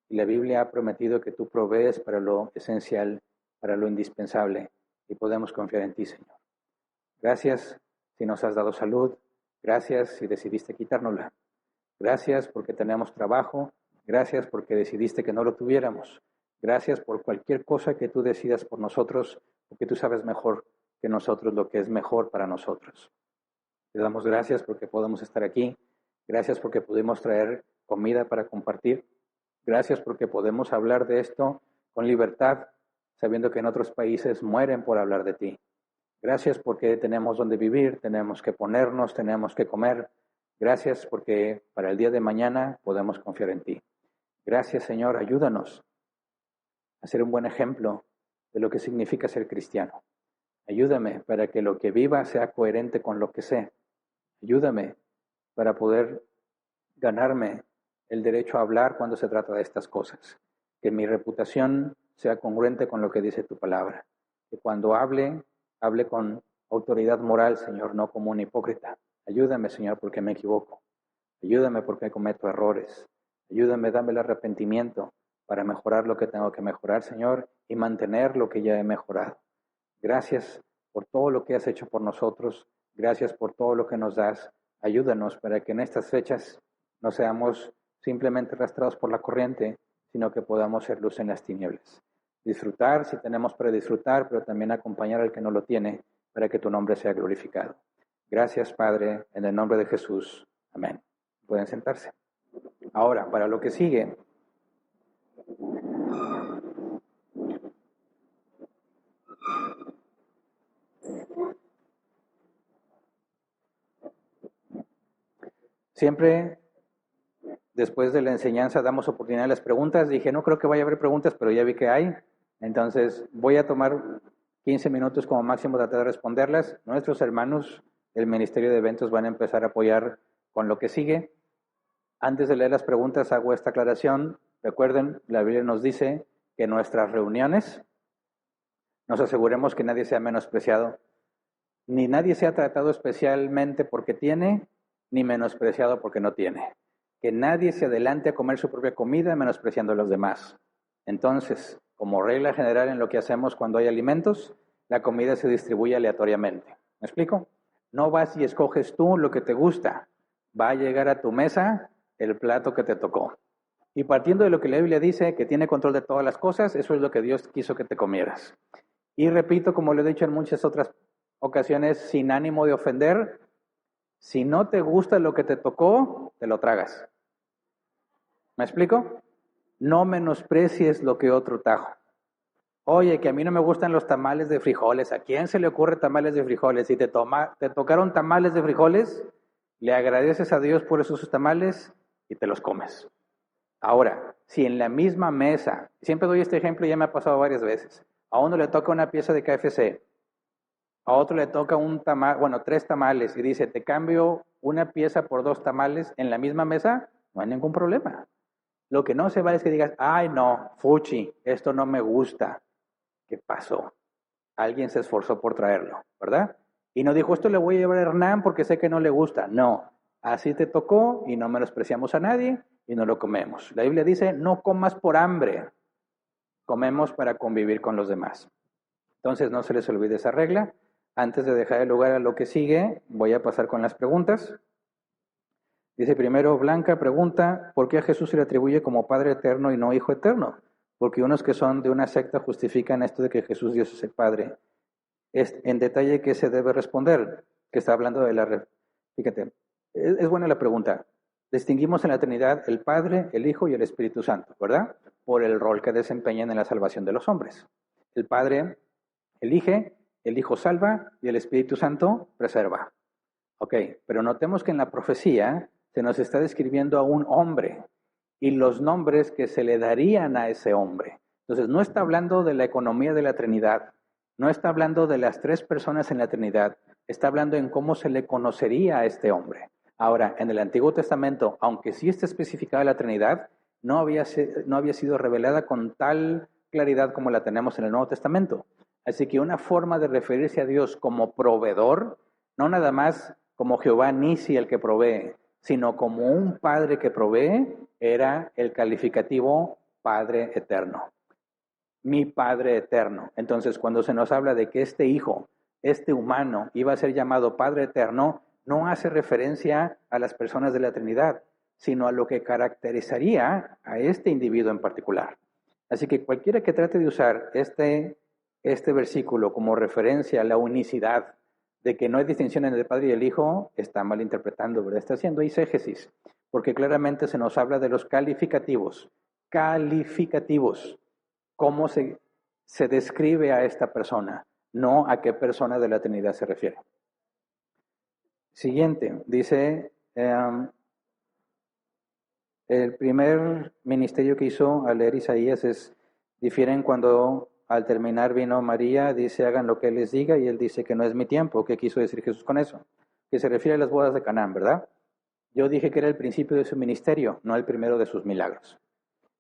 y la Biblia ha prometido que tú provees para lo esencial, para lo indispensable y podemos confiar en ti, Señor. Gracias si nos has dado salud, gracias si decidiste quitárnosla. Gracias porque tenemos trabajo, gracias porque decidiste que no lo tuviéramos. Gracias por cualquier cosa que tú decidas por nosotros, porque tú sabes mejor que nosotros lo que es mejor para nosotros. Te damos gracias porque podemos estar aquí. Gracias porque pudimos traer comida para compartir. Gracias porque podemos hablar de esto con libertad, sabiendo que en otros países mueren por hablar de ti. Gracias porque tenemos donde vivir, tenemos que ponernos, tenemos que comer. Gracias porque para el día de mañana podemos confiar en ti. Gracias, Señor, ayúdanos a ser un buen ejemplo de lo que significa ser cristiano. Ayúdame para que lo que viva sea coherente con lo que sé. Ayúdame para poder ganarme el derecho a hablar cuando se trata de estas cosas. Que mi reputación sea congruente con lo que dice tu palabra. Que cuando hable con autoridad moral, Señor, no como un hipócrita. Ayúdame, Señor, porque me equivoco. Ayúdame porque cometo errores. Ayúdame, dame el arrepentimiento para mejorar lo que tengo que mejorar, Señor, y mantener lo que ya he mejorado. Gracias por todo lo que has hecho por nosotros. Gracias por todo lo que nos das. Ayúdanos para que en estas fechas no seamos simplemente arrastrados por la corriente, sino que podamos ser luz en las tinieblas. Disfrutar si tenemos para disfrutar, pero también acompañar al que no lo tiene para que tu nombre sea glorificado. Gracias, Padre, en el nombre de Jesús. Amén. Pueden sentarse. Ahora, para lo que sigue. Siempre, después de la enseñanza, damos oportunidad a las preguntas. Dije, no creo que vaya a haber preguntas, pero ya vi que hay. Entonces, voy a tomar 15 minutos como máximo, tratar de responderlas. Nuestros hermanos del Ministerio de Eventos van a empezar a apoyar con lo que sigue. Antes de leer las preguntas, hago esta aclaración. Recuerden, la Biblia nos dice que en nuestras reuniones nos aseguremos que nadie sea menospreciado, ni nadie sea tratado especialmente porque tiene, ni menospreciado porque no tiene. Que nadie se adelante a comer su propia comida menospreciando a los demás. Entonces, como regla general en lo que hacemos cuando hay alimentos, la comida se distribuye aleatoriamente. ¿Me explico? No vas y escoges tú lo que te gusta. va a llegar a tu mesa el plato que te tocó. Y partiendo de lo que la Biblia dice, que tiene control de todas las cosas, eso es lo que Dios quiso que te comieras. Y repito, como lo he dicho en muchas otras ocasiones, sin ánimo de ofender, si no te gusta lo que te tocó, te lo tragas. ¿Me explico? No menosprecies lo que otro trajo. Oye, que a mí no me gustan los tamales de frijoles. ¿A quién se le ocurre tamales de frijoles? Si te tocaron tamales de frijoles, le agradeces a Dios por esos tamales y te los comes. Ahora, si en la misma mesa, siempre doy este ejemplo, ya me ha pasado varias veces, a uno le toca una pieza de KFC, a otro le toca un tamal, bueno, 3 tamales, y dice, te cambio una pieza por 2 tamales en la misma mesa, no hay ningún problema. Lo que no se vale es que digas, ay no, fuchi, esto no me gusta. ¿Qué pasó? Alguien se esforzó por traerlo, ¿verdad? Y no dijo, esto le voy a llevar a Hernán porque sé que no le gusta. No, así te tocó y no menospreciamos a nadie y no lo comemos. La Biblia dice, no comas por hambre, comemos para convivir con los demás. Entonces no se les olvide esa regla. Antes de dejar el lugar a lo que sigue, voy a pasar con las preguntas. Dice primero, Blanca pregunta, ¿por qué a Jesús se le atribuye como Padre eterno y no Hijo eterno? Porque unos que son de una secta justifican esto de que Jesús Dios es el Padre. Es en detalle que se debe responder, que está hablando de la... Fíjate, es buena la pregunta. Distinguimos en la Trinidad el Padre, el Hijo y el Espíritu Santo, ¿verdad? Por el rol que desempeñan en la salvación de los hombres. El Padre elige, el Hijo salva y el Espíritu Santo preserva. Ok, pero notemos que en la profecía se nos está describiendo a un hombre y los nombres que se le darían a ese hombre. Entonces, no está hablando de la economía de la Trinidad, no está hablando de las 3 personas en la Trinidad, está hablando en cómo se le conocería a este hombre. Ahora, en el Antiguo Testamento, aunque sí está especificada la Trinidad, no había sido revelada con tal claridad como la tenemos en el Nuevo Testamento. Así que una forma de referirse a Dios como proveedor, no nada más como Jehová Nisi el que provee, sino como un Padre que provee, era el calificativo Padre eterno. Mi Padre eterno. Entonces, cuando se nos habla de que este hijo, este humano, iba a ser llamado Padre eterno, no hace referencia a las personas de la Trinidad, sino a lo que caracterizaría a este individuo en particular. Así que cualquiera que trate de usar este versículo como referencia a la unicidad, de que no hay distinción entre el Padre y el Hijo, está malinterpretando, ¿verdad? Está haciendo exégesis, porque claramente se nos habla de los calificativos. Calificativos. Cómo se describe a esta persona, no a qué persona de la Trinidad se refiere. Siguiente, dice, el primer ministerio que hizo al leer Isaías es, difieren cuando al terminar vino María, dice, hagan lo que Él les diga, y Él dice que no es mi tiempo. ¿Qué quiso decir Jesús con eso? Que se refiere a las bodas de Canaán, ¿verdad? Yo dije que era el principio de su ministerio, no el primero de sus milagros.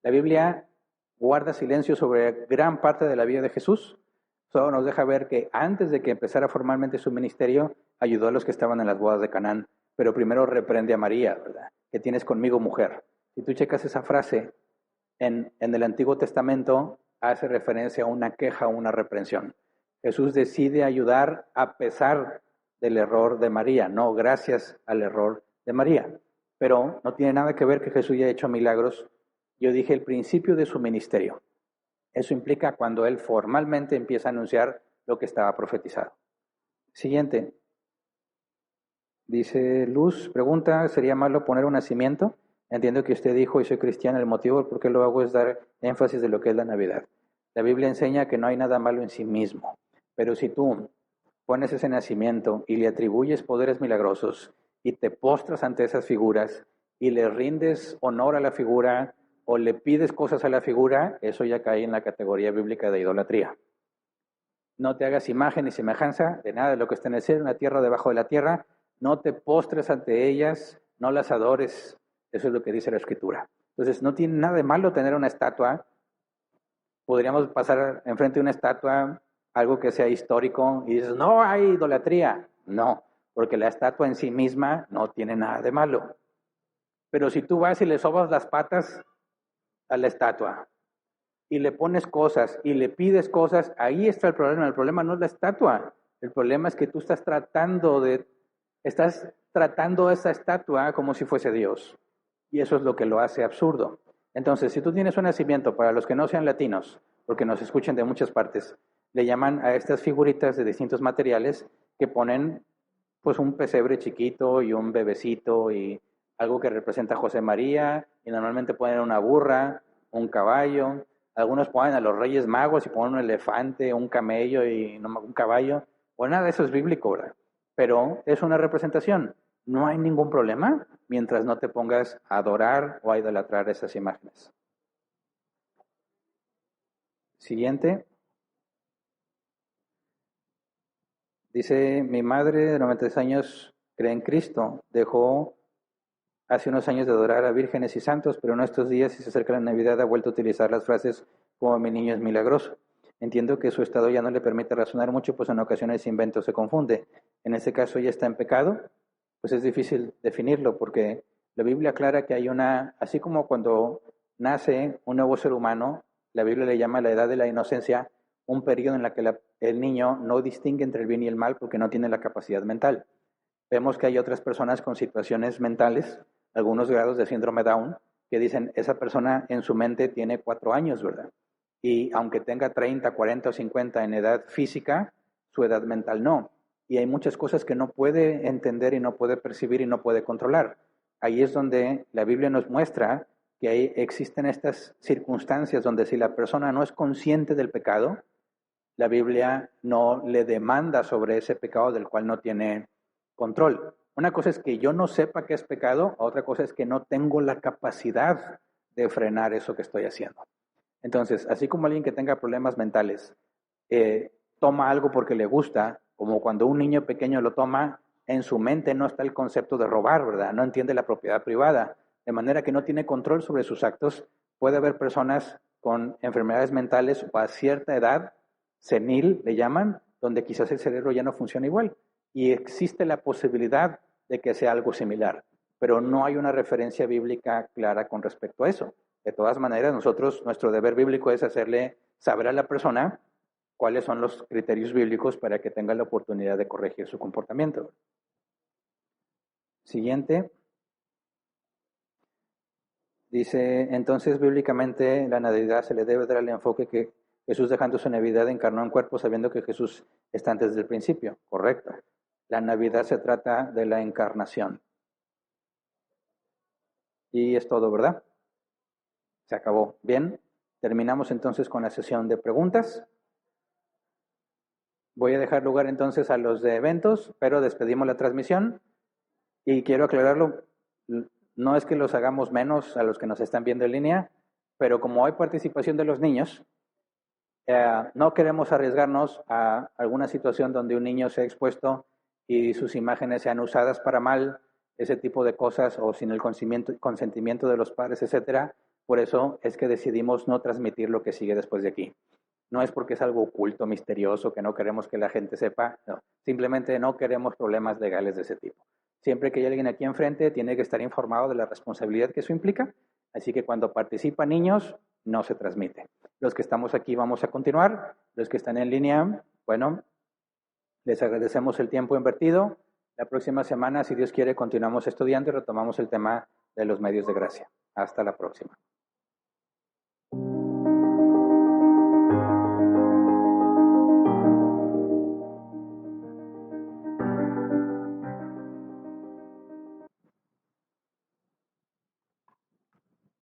La Biblia guarda silencio sobre gran parte de la vida de Jesús. Solo nos deja ver que antes de que empezara formalmente su ministerio, ayudó a los que estaban en las bodas de Canaán, pero primero reprende a María, ¿verdad? ¿Qué tienes conmigo, mujer? Si tú checas esa frase en el Antiguo Testamento, hace referencia a una queja o una reprensión. Jesús decide ayudar a pesar del error de María, no gracias al error de María. Pero no tiene nada que ver que Jesús haya hecho milagros. Yo dije el principio de su ministerio. Eso implica cuando él formalmente empieza a anunciar lo que estaba profetizado. Siguiente. Dice Luz, pregunta, ¿sería malo poner un nacimiento? Entiendo que usted dijo, y soy cristiano, el motivo por qué lo hago es dar énfasis de lo que es la Navidad. La Biblia enseña que no hay nada malo en sí mismo, pero si tú pones ese nacimiento y le atribuyes poderes milagrosos y te postras ante esas figuras y le rindes honor a la figura o le pides cosas a la figura, eso ya cae en la categoría bíblica de idolatría. No te hagas imagen ni semejanza de nada de lo que está en el cielo, en la tierra, debajo de la tierra. No te postres ante ellas, no las adores. Eso es lo que dice la Escritura. Entonces, no tiene nada de malo tener una estatua. Podríamos pasar enfrente de una estatua, algo que sea histórico, y dices, no hay idolatría. No, porque la estatua en sí misma no tiene nada de malo. Pero si tú vas y le sobas las patas a la estatua, y le pones cosas, y le pides cosas, ahí está el problema. El problema no es la estatua. El problema es que tú estás tratando de Estás tratando a esa estatua como si fuese Dios. Y eso es lo que lo hace absurdo. Entonces, si tú tienes un nacimiento, para los que no sean latinos, porque nos escuchen de muchas partes, le llaman a estas figuritas de distintos materiales que ponen pues un pesebre chiquito y un bebecito y algo que representa a José María, y normalmente ponen una burra, un caballo, algunos ponen a los Reyes Magos y ponen un elefante, un camello y un caballo. Pues nada, eso es bíblico, ¿verdad? Pero es una representación. No hay ningún problema mientras no te pongas a adorar o a idolatrar esas imágenes. Siguiente. Dice, mi madre de 93 años cree en Cristo. Dejó hace unos años de adorar a vírgenes y santos, pero en estos días, si se acerca la Navidad, ha vuelto a utilizar las frases como mi niño es milagroso. Entiendo que su estado ya no le permite razonar mucho, pues en ocasiones inventa o se confunde. En este caso ella está en pecado, pues es difícil definirlo, porque la Biblia aclara que hay una, así como cuando nace un nuevo ser humano, la Biblia le llama la edad de la inocencia, un periodo en el que el niño no distingue entre el bien y el mal porque no tiene la capacidad mental. Vemos que hay otras personas con situaciones mentales, algunos grados de síndrome Down, que dicen, esa persona en su mente tiene 4 años, ¿verdad? Y aunque tenga 30, 40 o 50 en edad física, su edad mental no. Y hay muchas cosas que no puede entender y no puede percibir y no puede controlar. Ahí es donde la Biblia nos muestra que existen estas circunstancias donde si la persona no es consciente del pecado, la Biblia no le demanda sobre ese pecado del cual no tiene control. Una cosa es que yo no sepa que es pecado, otra cosa es que no tengo la capacidad de frenar eso que estoy haciendo. Entonces, así como alguien que tenga problemas mentales toma algo porque le gusta, como cuando un niño pequeño lo toma, en su mente no está el concepto de robar, ¿verdad? No entiende la propiedad privada, de manera que no tiene control sobre sus actos. Puede haber personas con enfermedades mentales o a cierta edad, senil le llaman, donde quizás el cerebro ya no funciona igual. Y existe la posibilidad de que sea algo similar, pero no hay una referencia bíblica clara con respecto a eso. De todas maneras, nosotros, nuestro deber bíblico es hacerle saber a la persona cuáles son los criterios bíblicos para que tenga la oportunidad de corregir su comportamiento. Siguiente. Dice, entonces bíblicamente la Navidad se le debe dar el enfoque que Jesús dejando su Navidad encarnó en cuerpo sabiendo que Jesús está antes del principio. Correcto. La Navidad se trata de la encarnación. Y es todo, ¿verdad? Se acabó. Bien, terminamos entonces con la sesión de preguntas. Voy a dejar lugar entonces a los de eventos, pero despedimos la transmisión. Y quiero aclararlo, no es que los hagamos menos a los que nos están viendo en línea, pero como hay participación de los niños, no queremos arriesgarnos a alguna situación donde un niño sea expuesto y sus imágenes sean usadas para mal, ese tipo de cosas, o sin el consentimiento de los padres, etcétera. Por eso es que decidimos no transmitir lo que sigue después de aquí. No es porque es algo oculto, misterioso, que no queremos que la gente sepa, no. Simplemente no queremos problemas legales de ese tipo. Siempre que hay alguien aquí enfrente, tiene que estar informado de la responsabilidad que eso implica. Así que cuando participan niños, no se transmite. Los que estamos aquí vamos a continuar. Los que están en línea, bueno, les agradecemos el tiempo invertido. La próxima semana, si Dios quiere, continuamos estudiando y retomamos el tema de los medios de gracia. Hasta la próxima.